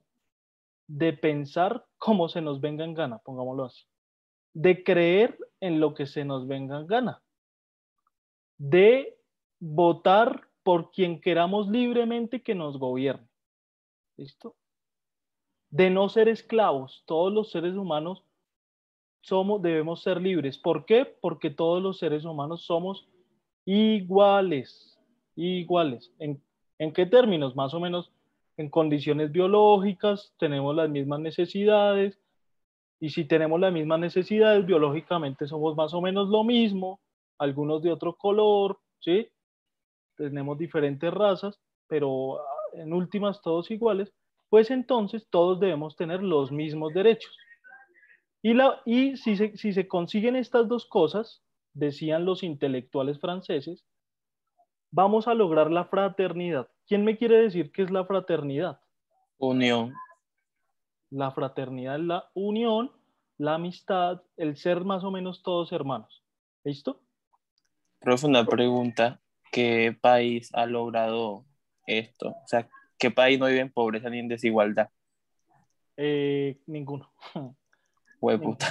de pensar como se nos venga en gana, pongámoslo así, de creer en lo que se nos venga en gana, de votar por quien queramos libremente que nos gobierne. ¿Listo? De no ser esclavos. Todos los seres humanos debemos ser libres. ¿Por qué? Porque todos los seres humanos somos iguales. Iguales. ¿En qué términos? Más o menos en condiciones biológicas, tenemos las mismas necesidades, y si tenemos las mismas necesidades, biológicamente somos más o menos lo mismo, algunos de otro color, ¿sí? tenemos diferentes razas, pero en últimas todos iguales, pues entonces todos debemos tener los mismos derechos. Y si se consiguen estas dos cosas, decían los intelectuales franceses, vamos a lograr la fraternidad. ¿Quién me quiere decir qué es la fraternidad? Unión. La fraternidad es la unión, la amistad, el ser más o menos todos hermanos. ¿Listo? Profe, una pregunta. ¿Qué país ha logrado esto? O sea, ¿qué país no vive en pobreza ni en desigualdad? Ninguno. Hueputa.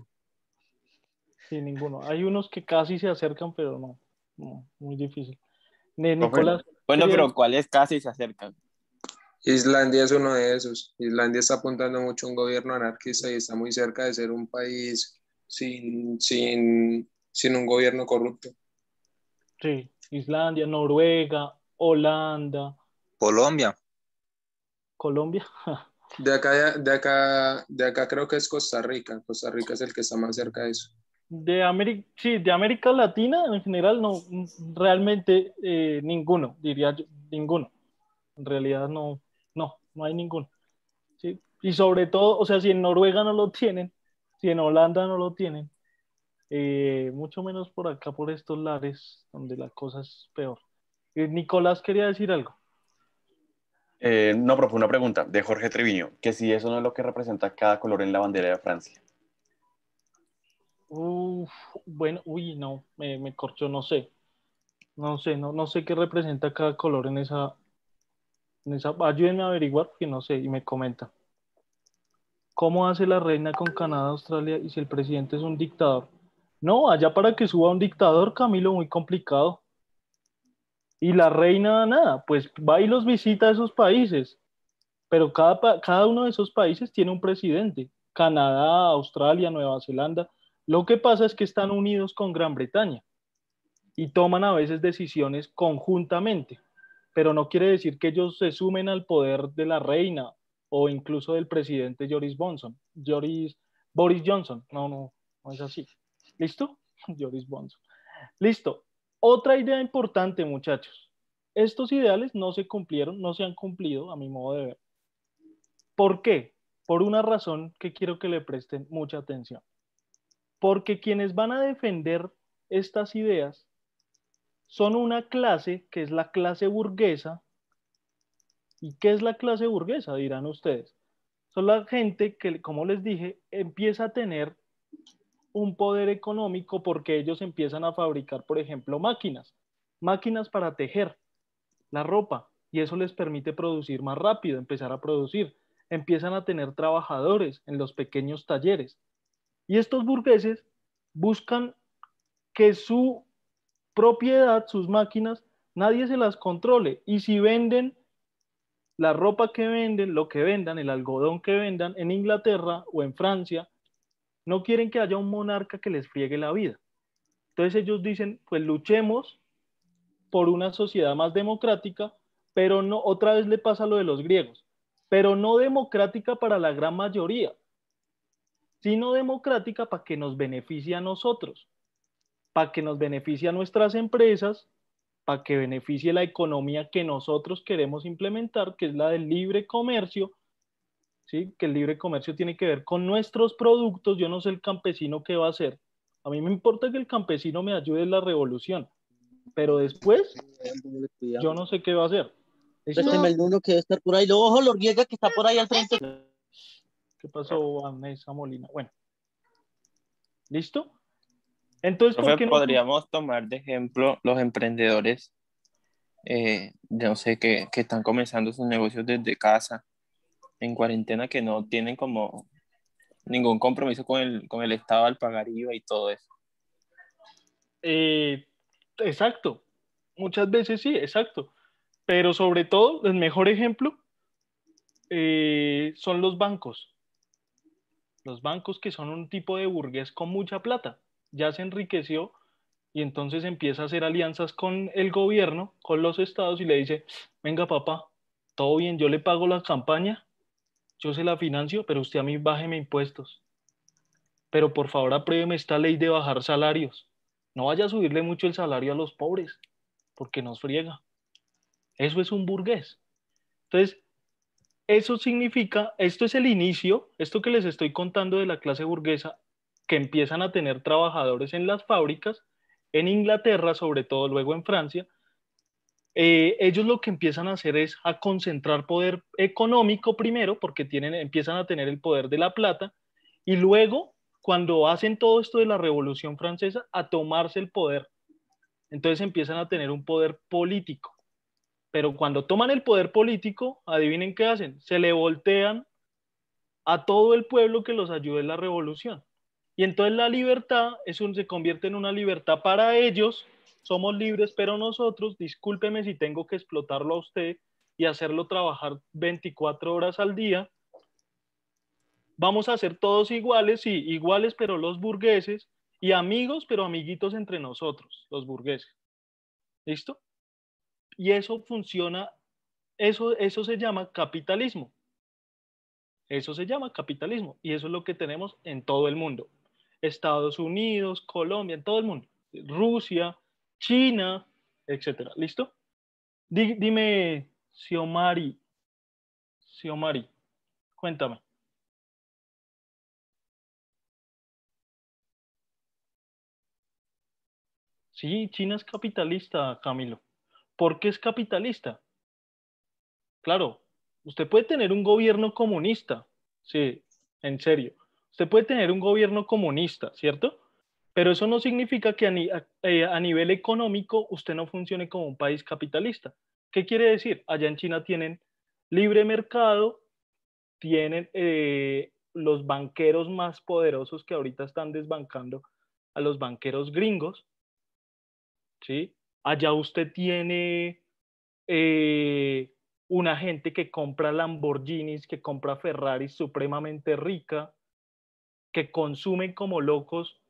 Sí, ninguno. Hay unos que casi se acercan, pero no, muy difícil. Profe, Nicolás. Bueno, quería- pero ¿cuáles casi se acercan? Islandia es uno de esos. Islandia está apuntando mucho a un gobierno anarquista y está muy cerca de ser un país sin un gobierno corrupto. Sí, Islandia, Noruega, Holanda, Colombia. Colombia. De acá creo que es Costa Rica. Costa Rica es el que está más cerca de eso. Sí, de América Latina en general no, realmente ninguno, diría yo, ninguno. En realidad no hay ninguno. ¿Sí? Y sobre todo, o sea, si en Noruega no lo tienen, si en Holanda no lo tienen, mucho menos por acá, por estos lares, donde la cosa es peor. Nicolás quería decir algo. No, profe, una pregunta de Jorge Treviño, que si eso no es lo que representa cada color en la bandera de Francia. Uf, bueno, no, me corchó, no sé. No sé qué representa cada color en esa. Ayúdenme a averiguar, porque no sé, y me comenta. ¿Cómo hace la reina con Canadá, Australia, y si el presidente es un dictador? No, allá para que suba un dictador, Camilo, muy complicado. Y la reina, nada, pues va y los visita a esos países, pero cada uno de esos países tiene un presidente. Canadá, Australia, Nueva Zelanda. Lo que pasa es que están unidos con Gran Bretaña y toman a veces decisiones conjuntamente, pero no quiere decir que ellos se sumen al poder de la reina o incluso del presidente Boris Johnson. No es así. ¿Listo? Boris Johnson. Listo. Otra idea importante, muchachos. Estos ideales no se cumplieron, no se han cumplido, a mi modo de ver. ¿Por qué? Por una razón que quiero que le presten mucha atención. Porque quienes van a defender estas ideas son una clase que es la clase burguesa. ¿Y qué es la clase burguesa? Dirán ustedes. Son la gente que, como les dije, empieza a tener un poder económico porque ellos empiezan a fabricar, por ejemplo, máquinas para tejer la ropa, y eso les permite producir más rápido, empezar a producir. Empiezan a tener trabajadores en los pequeños talleres. Y estos burgueses buscan que su propiedad, sus máquinas, nadie se las controle. Y si venden la ropa que venden, lo que vendan, el algodón que vendan en Inglaterra o en Francia, no quieren que haya un monarca que les friegue la vida. Entonces ellos dicen, pues luchemos por una sociedad más democrática, pero no, otra vez le pasa lo de los griegos, pero no democrática para la gran mayoría, sino democrática para que nos beneficie a nosotros, para que nos beneficie a nuestras empresas, para que beneficie la economía que nosotros queremos implementar, que es la del libre comercio, ¿sí? Que el libre comercio tiene que ver con nuestros productos. Yo no sé el campesino qué va a hacer. A mí me importa que el campesino me ayude en la revolución, pero después yo no sé qué va a hacer. Présteme el uno que debe estar por ahí. Lo ojo, lo riega que está por ahí al frente. ¿Qué pasó, Vanessa Molina? Bueno, ¿listo? Entonces, ¿por Profe, qué no? podríamos tomar de ejemplo los emprendedores, no sé, que están comenzando sus negocios desde casa, en cuarentena, que no tienen como ningún compromiso con el Estado al pagar IVA y todo eso. Exacto. Muchas veces sí, exacto. Pero sobre todo, el mejor ejemplo son los bancos. Los bancos que son un tipo de burgués con mucha plata. Ya se enriqueció y entonces empieza a hacer alianzas con el gobierno, con los estados y le dice, venga papá, todo bien, yo le pago la campaña, yo se la financio, pero usted a mí bájeme impuestos. Pero por favor apruébeme esta ley de bajar salarios. No vaya a subirle mucho el salario a los pobres, porque nos friega. Eso es un burgués. Entonces, eso significa, esto es el inicio, esto que les estoy contando de la clase burguesa, que empiezan a tener trabajadores en las fábricas, en Inglaterra, sobre todo luego en Francia. Ellos lo que empiezan a hacer es a concentrar poder económico primero, porque empiezan a tener el poder de la plata, y luego, cuando hacen todo esto de la Revolución Francesa, a tomarse el poder. Entonces empiezan a tener un poder político. Pero cuando toman el poder político, adivinen qué hacen, se le voltean a todo el pueblo que los ayude en la revolución. Y entonces la libertad se convierte en una libertad para ellos, somos libres, pero nosotros, discúlpeme si tengo que explotarlo a usted y hacerlo trabajar 24 horas al día, vamos a ser todos iguales, sí, iguales, pero los burgueses, y amigos, pero amiguitos entre nosotros, los burgueses. ¿Listo? Y eso funciona, eso se llama capitalismo. Eso se llama capitalismo y eso es lo que tenemos en todo el mundo. Estados Unidos, Colombia, en todo el mundo. Rusia, China, etcétera. ¿Listo? Dime, Xiomari, cuéntame. Sí, China es capitalista, Camilo. ¿Por qué es capitalista? Claro, usted puede tener un gobierno comunista, sí, en serio. Usted puede tener un gobierno comunista, ¿cierto? Pero eso no significa que a nivel económico usted no funcione como un país capitalista. ¿Qué quiere decir? Allá en China tienen libre mercado, tienen los banqueros más poderosos que ahorita están desbancando a los banqueros gringos, ¿sí? Allá usted tiene una gente que compra Lamborghinis, que compra Ferraris supremamente rica, que consumen como locos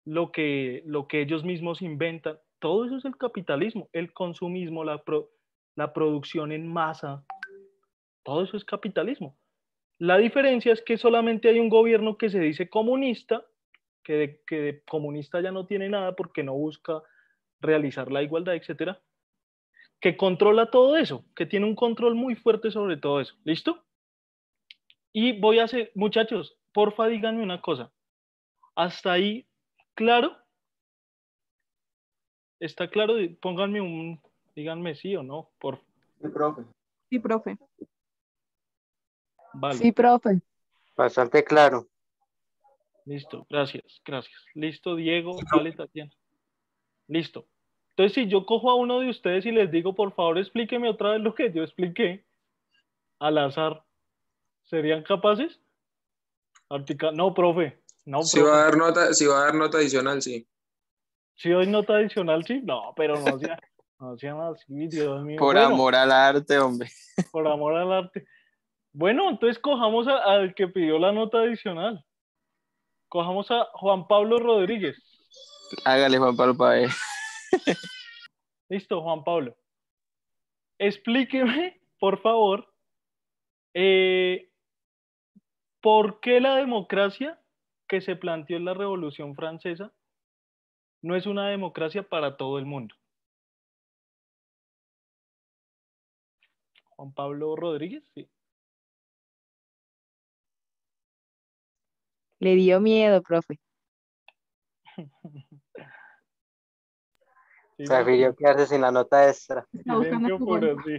lo que ellos mismos inventan. Todo eso es el capitalismo, el consumismo, la producción en masa, todo eso es capitalismo. La diferencia es que solamente hay un gobierno que se dice comunista, que de comunista ya no tiene nada porque no busca realizar la igualdad, etcétera, que controla todo eso, que tiene un control muy fuerte sobre todo eso. ¿Listo? Y voy a hacer, muchachos, porfa díganme una cosa. Hasta ahí, ¿claro? ¿Está claro? Pónganme díganme sí o no, por Sí, profe. Sí, profe. Vale. Sí, profe. Bastante claro. Listo, gracias. Listo, Diego, vale, Tatiana. Listo. Entonces, si yo cojo a uno de ustedes y les digo, por favor, explíqueme otra vez lo que yo expliqué al azar, ¿serían capaces? No, profe. No, Si profe. va a dar nota, si va a dar nota adicional, sí. Si doy nota adicional, sí. No, pero no sean así, Dios mío. Por Bueno, amor al arte, hombre. por amor al arte. Bueno, entonces cojamos al que pidió la nota adicional. Cojamos a Juan Pablo Rodríguez. Hágale, Juan Pablo, para ver. Listo, Juan Pablo. Explíqueme, por favor, ¿por qué la democracia que se planteó en la Revolución Francesa no es una democracia para todo el mundo? Juan Pablo Rodríguez, sí. Le dio miedo, profe. Prefirió quedarse sin la nota extra. Silencio puro, sí.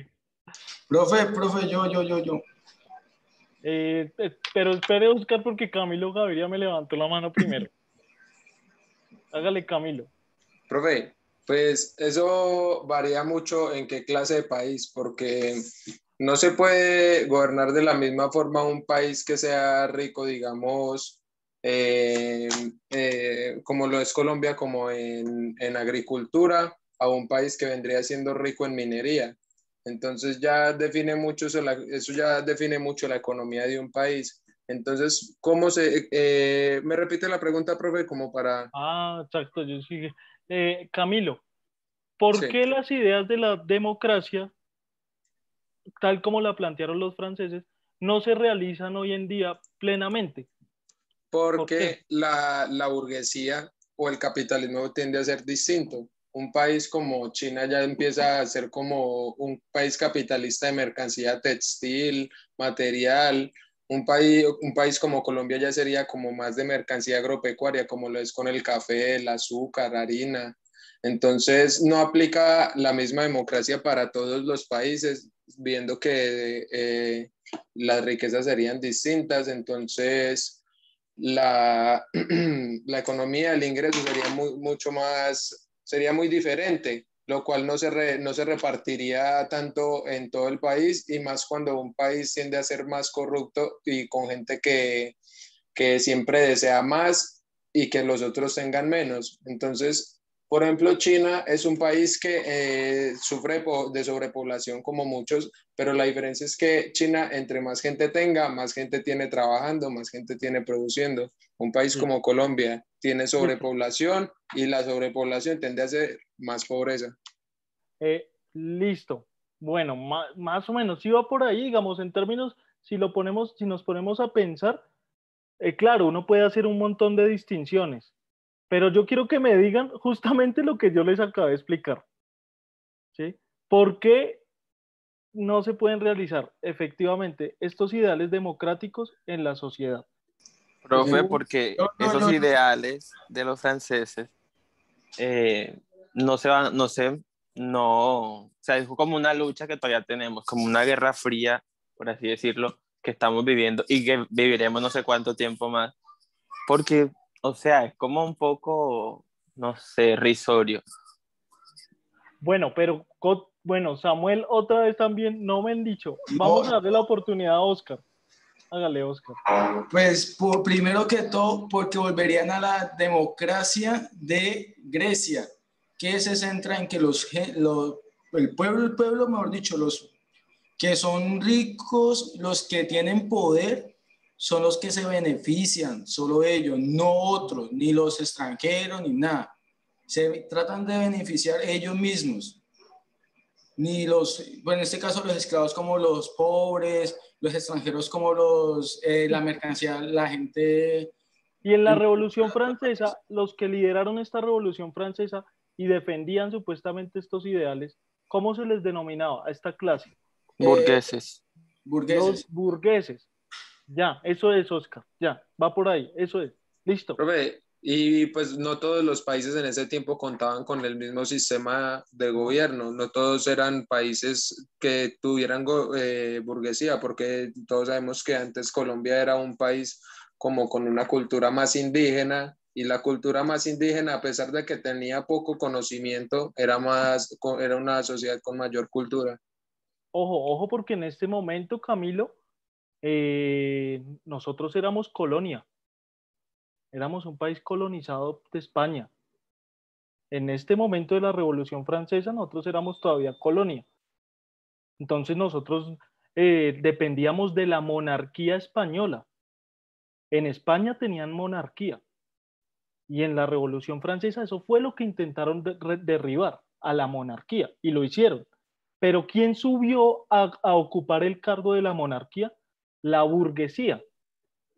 Profe, yo. Pero espere, Oscar, porque Camilo Gaviria me levantó la mano primero. Hágale, Camilo. Profe, pues eso varía mucho en qué clase de país, porque no se puede gobernar de la misma forma un país que sea rico, digamos, como lo es Colombia, como en agricultura, a un país que vendría siendo rico en minería. Entonces ya define mucho eso ya define mucho la economía de un país. Entonces, me repite la pregunta, profe, como para... Exacto, yo sí. Camilo, ¿por Sí. qué las ideas de la democracia, tal como la plantearon los franceses, no se realizan hoy en día plenamente? Porque la burguesía o el capitalismo tiende a ser distinto. un país como China ya empieza a ser como un país capitalista de mercancía textil, material. Un país como Colombia ya sería como más de mercancía agropecuaria, como lo es con el café, el azúcar, harina. Entonces, no aplica la misma democracia para todos los países, viendo que las riquezas serían distintas. Entonces, la economía, el ingreso sería mucho más, sería muy diferente, lo cual no se repartiría tanto en todo el país, y más cuando un país tiende a ser más corrupto y con gente que siempre desea más y que los otros tengan menos. Entonces, por ejemplo, China es un país que sufre de sobrepoblación como muchos, pero la diferencia es que China, entre más gente tenga, más gente tiene trabajando, más gente tiene produciendo. Un país como Colombia tiene sobrepoblación y la sobrepoblación tiende a ser más pobreza. Listo. Bueno, más o menos, si va por ahí, digamos, en términos, si nos ponemos a pensar, claro, uno puede hacer un montón de distinciones, pero yo quiero que me digan justamente lo que yo les acabé de explicar. ¿Sí? ¿Por qué no se pueden realizar efectivamente estos ideales democráticos en la sociedad? Profe, porque esos ideales de los franceses no se van, o sea, es como una lucha que todavía tenemos, como una guerra fría, por así decirlo, que estamos viviendo y que viviremos no sé cuánto tiempo más, porque, o sea, es como un poco, no sé, risorio. Bueno, pero, bueno, Samuel, otra vez también, no me han dicho, vamos a darle la oportunidad a Oscar. Hágale, Oscar. Pues primero que todo, porque volverían a la democracia de Grecia, que se centra en que el pueblo, mejor dicho, los que son ricos, los que tienen poder, son los que se benefician, solo ellos, no otros, ni los extranjeros, ni nada. Se tratan de beneficiar ellos mismos. Ni bueno, en este caso los esclavos como los pobres, los extranjeros como la mercancía, la gente. Y en la Revolución Francesa, los que lideraron esta Revolución Francesa y defendían supuestamente estos ideales, ¿cómo se les denominaba a esta clase? Burgueses. Los burgueses. Ya, eso es, Oscar. Ya, va por ahí. Eso es. Listo. Profe, y pues no todos los países en ese tiempo contaban con el mismo sistema de gobierno, no todos eran países que tuvieran burguesía, porque todos sabemos que antes Colombia era un país como con una cultura más indígena, y la cultura más indígena, a pesar de que tenía poco conocimiento, era una sociedad con mayor cultura. Ojo, porque en este momento, Camilo, nosotros éramos colonia. Éramos un país colonizado de España. En este momento de la Revolución Francesa, nosotros éramos todavía colonia. Entonces nosotros dependíamos de la monarquía española. En España tenían monarquía. Y en la Revolución Francesa eso fue lo que intentaron derribar, a la monarquía. Y lo hicieron. Pero ¿quién subió a ocupar el cargo de la monarquía? La burguesía.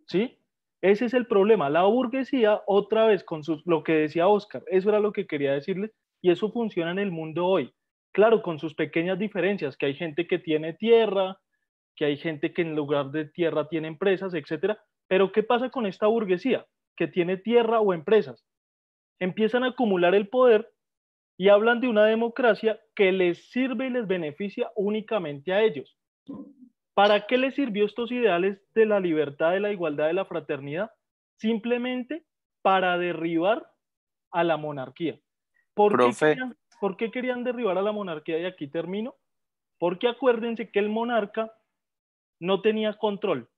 ¿Sí? Ese es el problema. La burguesía, otra vez, con lo que decía Oscar, eso era lo que quería decirles, y eso funciona en el mundo hoy. Claro, con sus pequeñas diferencias, que hay gente que tiene tierra, que hay gente que en lugar de tierra tiene empresas, etcétera. Pero ¿qué pasa con esta burguesía que tiene tierra o empresas? Empiezan a acumular el poder y hablan de una democracia que les sirve y les beneficia únicamente a ellos. ¿Para qué les sirvió estos ideales de la libertad, de la igualdad, de la fraternidad? Simplemente para derribar a la monarquía. ¿Por qué querían derribar a la monarquía? Y aquí termino. Porque acuérdense que el monarca no tenía control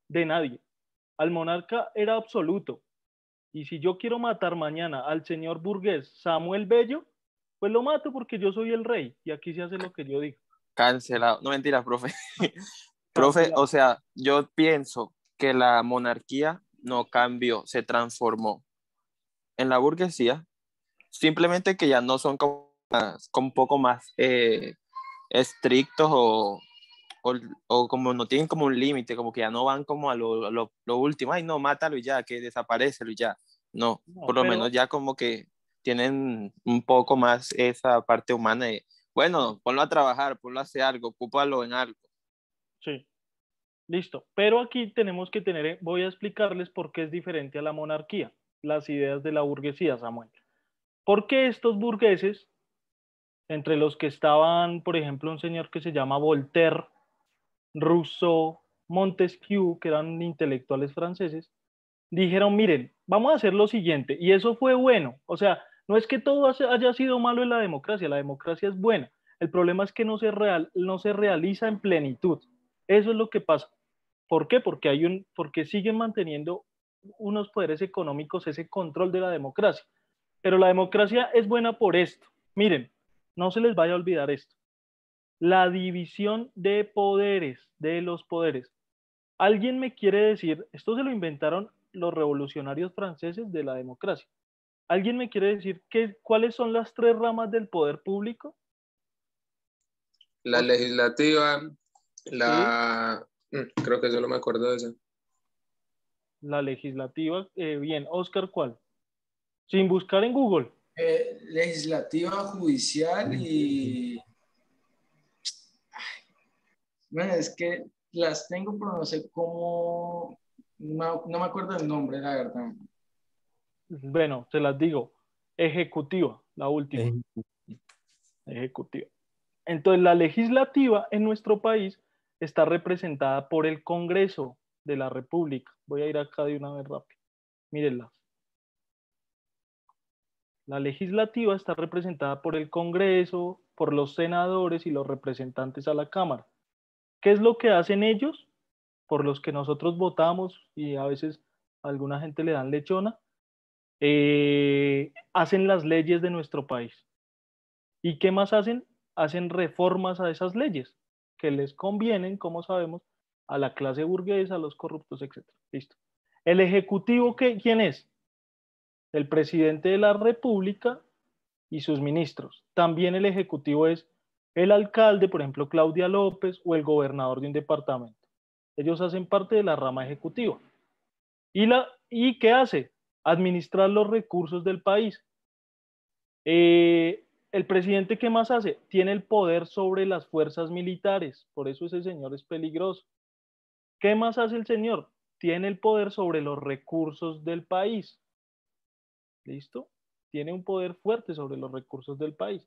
de nadie. Al monarca era absoluto. Y si yo quiero matar mañana al señor burgués Samuel Bello, pues lo mato porque yo soy el rey y aquí se hace lo que yo digo. Cancelado. No, mentira, profe. Profe, o sea, yo pienso que la monarquía no cambió, se transformó en la burguesía, simplemente que ya no son como un poco más estrictos o como no tienen como un límite, como que ya no van como a lo último, ay no, mátalo y ya, que desaparecelo y ya, no, por lo menos ya como que tienen un poco más esa parte humana de, bueno, ponlo a trabajar, ponlo a hacer algo, ocúpalo en algo. Sí, listo. Pero aquí tenemos que tener, voy a explicarles por qué es diferente a la monarquía, las ideas de la burguesía, Samuel. Porque estos burgueses, entre los que estaban, por ejemplo, un señor que se llama Voltaire, Rousseau, Montesquieu, que eran intelectuales franceses, dijeron, miren, vamos a hacer lo siguiente, y eso fue bueno, o sea, no es que todo haya sido malo en la democracia es buena, el problema es que no se realiza en plenitud, eso es lo que pasa. ¿Por qué? Porque siguen manteniendo unos poderes económicos ese control de la democracia, pero la democracia es buena por esto, miren, no se les vaya a olvidar esto, la división de poderes, de los poderes. Alguien me quiere decir, esto se lo inventaron los revolucionarios franceses de la democracia. ¿Alguien me quiere decir cuáles son las tres ramas del poder público? La legislativa, ¿Sí? Creo que solo me acuerdo de eso. La legislativa, bien, Oscar, ¿cuál? Sin buscar en Google. Legislativa, judicial y... Bueno, es que las tengo, pero no sé cómo... No me acuerdo el nombre, la verdad. Bueno, se las digo. Ejecutiva, la última. Ejecutiva. Entonces, la legislativa en nuestro país está representada por el Congreso de la República. Voy a ir acá de una vez rápido. Mírenlas. La legislativa está representada por el Congreso, por los senadores y los representantes a la Cámara. ¿Qué es lo que hacen ellos? Por los que nosotros votamos y a veces a alguna gente le dan lechona, hacen las leyes de nuestro país. ¿Y qué más hacen? Hacen reformas a esas leyes que les convienen, como sabemos, a la clase burguesa, a los corruptos, etc. Listo. ¿El ejecutivo quién es? El presidente de la República y sus ministros. También el ejecutivo es el alcalde, por ejemplo, Claudia López, o el gobernador de un departamento. Ellos hacen parte de la rama ejecutiva. ¿Y qué hace? Administrar los recursos del país. El presidente, ¿qué más hace? Tiene el poder sobre las fuerzas militares, por eso ese señor es peligroso. ¿Qué más hace el señor? Tiene el poder sobre los recursos del país. ¿Listo? Tiene un poder fuerte sobre los recursos del país.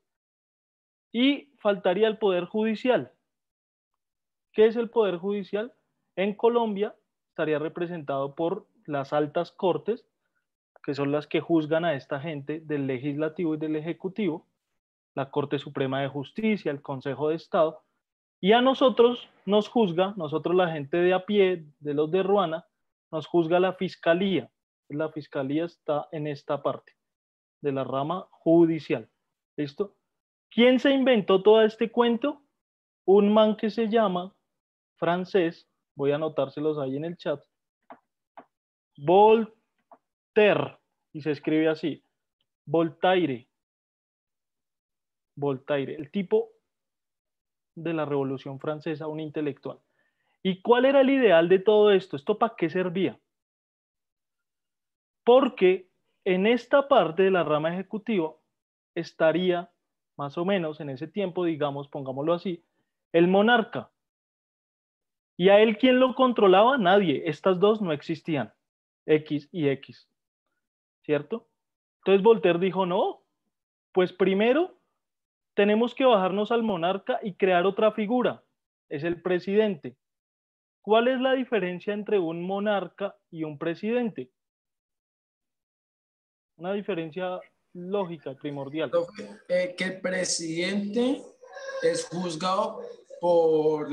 Y faltaría el poder judicial. ¿Qué es el poder judicial? En Colombia estaría representado por las altas cortes, que son las que juzgan a esta gente del legislativo y del ejecutivo, la Corte Suprema de Justicia, el Consejo de Estado, y a nosotros nos juzga, nosotros la gente de a pie, de los de Ruana, nos juzga la Fiscalía. La Fiscalía está en esta parte de la rama judicial. ¿Listo? ¿Quién se inventó todo este cuento? Un man que se llama francés, voy a anotárselos ahí en el chat, Voltaire, y se escribe así, Voltaire, el tipo de la Revolución Francesa, un intelectual. ¿Y cuál era el ideal de todo esto? ¿Esto para qué servía? Porque en esta parte de la rama ejecutiva estaría, más o menos en ese tiempo, digamos, pongámoslo así, el monarca. ¿Y a él quién lo controlaba? Nadie. Estas dos no existían, X y X, ¿cierto? Entonces Voltaire dijo, no, pues primero tenemos que bajarnos al monarca y crear otra figura, es el presidente. ¿Cuál es la diferencia entre un monarca y un presidente? Una diferencia lógica, primordial. Que el presidente es juzgado por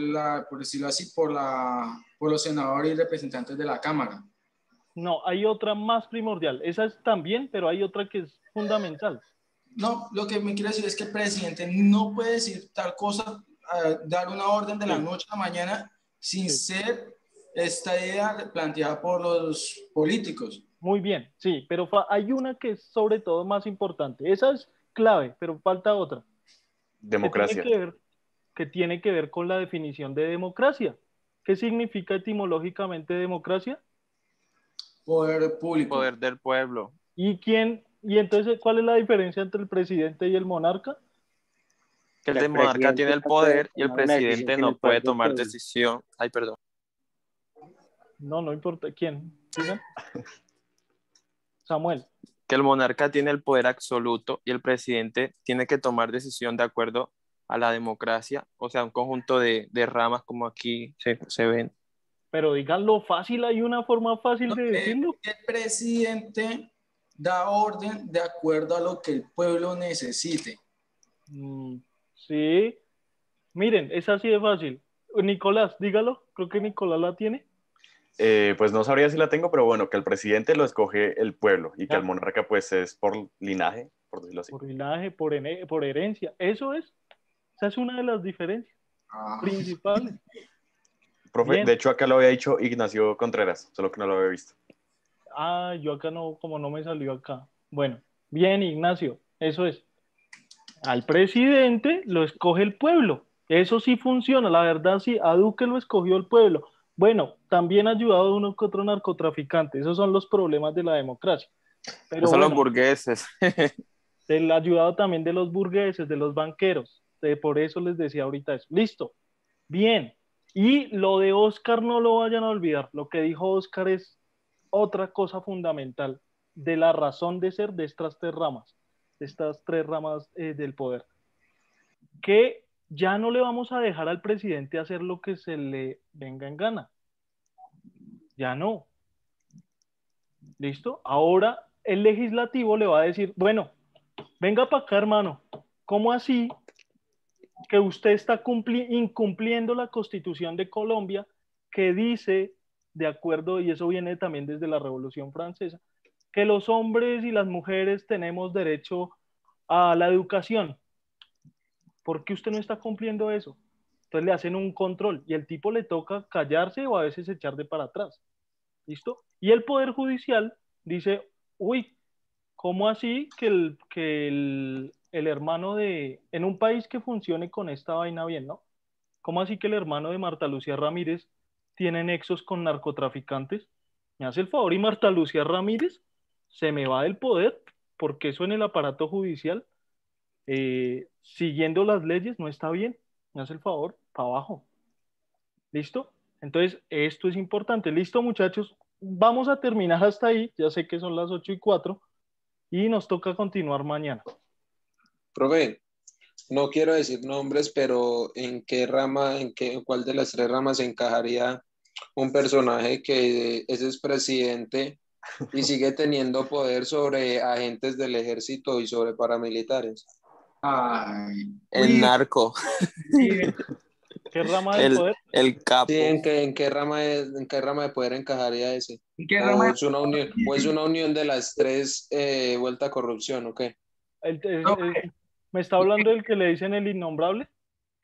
decirlo así, por los senadores y representantes de la Cámara. No, hay otra más primordial. Esa es también, pero hay otra que es fundamental. No, lo que me quiero decir es que el presidente no puede decir tal cosa, dar una orden de la noche a la mañana sin ser esta idea planteada por los políticos. Muy bien, sí, pero hay una que es sobre todo más importante. Esa es clave, pero falta otra. Democracia. Que tiene que ver con la definición de democracia. ¿Qué significa etimológicamente democracia? Poder público. Poder del pueblo. ¿Y quién Y entonces, ¿cuál es la diferencia entre el presidente y el monarca? Que el El monarca presidente tiene el no puede poder y el tomar una decisión presidente sin el no poder puede del tomar pueblo. decisión. Ay, perdón. No, no importa. ¿Quién? Digan. Samuel. Que el monarca tiene el poder absoluto y el presidente tiene que tomar decisión de acuerdo a la democracia, o sea, un conjunto de ramas como aquí se ven. Pero díganlo fácil, hay una forma fácil de decirlo. El presidente da orden de acuerdo a lo que el pueblo necesite. Sí. Miren, es así de fácil. Nicolás, dígalo. Creo que Nicolás la tiene. Pues no sabría si la tengo, pero bueno, que el presidente lo escoge el pueblo y que Ya. el monarca pues es por linaje, por decirlo así. Por linaje, por herencia. Eso es. Esa es una de las diferencias principales. Profe, Bien. de hecho acá lo había dicho Ignacio Contreras, solo que no lo había visto. Ah, yo acá no, como no me salió acá. Bueno, bien, Ignacio, eso es. Al presidente lo escoge el pueblo. Eso sí funciona, la verdad sí, a Duque lo escogió el pueblo. Bueno, también ha ayudado a uno que otro narcotraficante. Esos son los problemas de la democracia. Pero Son los bueno, burgueses. el ayudado también de los burgueses, de los banqueros. Por eso les decía ahorita eso. Listo. Bien. Y lo de Oscar no lo vayan a olvidar. Lo que dijo Oscar es otra cosa fundamental de la razón de ser de estas tres ramas del poder. Que ya no le vamos a dejar al presidente hacer lo que se le venga en gana. Ya no. ¿Listo? Ahora el legislativo le va a decir, bueno, venga para acá, hermano. ¿Cómo así que usted está incumpliendo la Constitución de Colombia que dice, de acuerdo, y eso viene también desde la Revolución Francesa, que los hombres y las mujeres tenemos derecho a la educación? ¿Por qué usted no está cumpliendo eso? Entonces le hacen un control y el tipo le toca callarse o a veces echar de para atrás. ¿Listo? Y el Poder Judicial dice, uy, ¿cómo así que el hermano en un país que funcione con esta vaina bien, ¿no? ¿Cómo así que el hermano de Marta Lucía Ramírez tiene nexos con narcotraficantes? ¿Me hace el favor? Y Marta Lucía Ramírez se me va del poder porque eso en el aparato judicial, siguiendo las leyes, no está bien. ¿Me hace el favor? Para abajo. ¿Listo? Entonces, esto es importante. ¿Listo, muchachos? Vamos a terminar hasta ahí. Ya sé que son las 8:04 y nos toca continuar mañana. Profe, no quiero decir nombres, pero ¿en qué rama, cuál de las tres ramas encajaría un personaje que es expresidente y sigue teniendo poder sobre agentes del ejército y sobre paramilitares? Ay, El narco. ¿Qué rama del poder? El capo. Sí, ¿en qué rama de poder encajaría ese? ¿En qué rama ¿O es una unión de las tres, vuelta a corrupción, o qué? ¿Me está hablando del que le dicen el innombrable?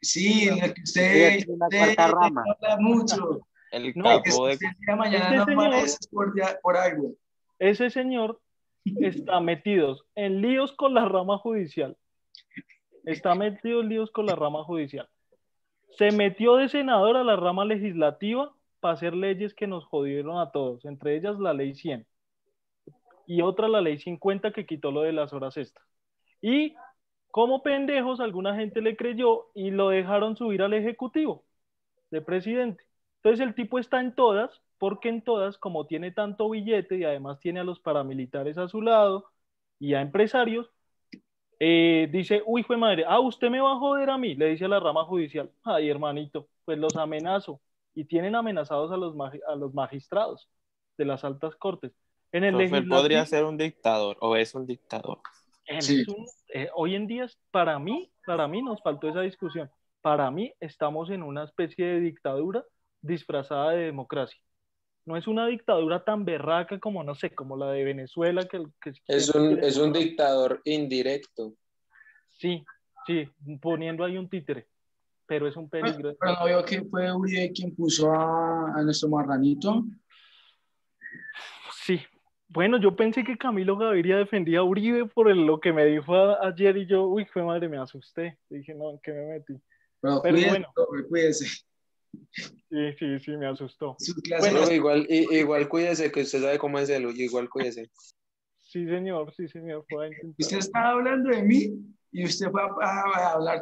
Sí, en el que usted habla mucho. El No, capo de... mañana no apareces por algo. Ese señor está metido en líos con la rama judicial. Está metido en líos con la rama judicial. Se metió de senador a la rama legislativa para hacer leyes que nos jodieron a todos, entre ellas la ley 100 y otra la ley 50 que quitó lo de las horas extras. Y como pendejos, alguna gente le creyó y lo dejaron subir al ejecutivo de presidente. Entonces el tipo está en todas, porque en todas, como tiene tanto billete y además tiene a los paramilitares a su lado y a empresarios, dice, uy, fue madre, usted me va a joder a mí, le dice a la rama judicial. Ay, hermanito, pues los amenazo. Y tienen amenazados a los magistrados de las altas cortes. En el Profe, legislativo, podría ser un dictador o es un dictador. Sí. Hoy en día, para mí nos faltó esa discusión. Para mí estamos en una especie de dictadura disfrazada de democracia. No es una dictadura tan berraca como, no sé, como la de Venezuela. Es un dictador indirecto. Sí, poniendo ahí un títere, pero es un peligro. Pero no veo que fue Uribe quien puso a nuestro marranito. Sí. Bueno, yo pensé que Camilo Gaviria defendía a Uribe por lo que me dijo ayer y yo, uy, fue madre, me asusté. Dije, no, ¿en qué me metí? Pero cuídese. Sí, me asustó. Bueno, igual cuídese, que usted sabe cómo es él, igual cuídese. Sí, señor, fue a intentar. Usted estaba hablando de mí y usted fue a hablar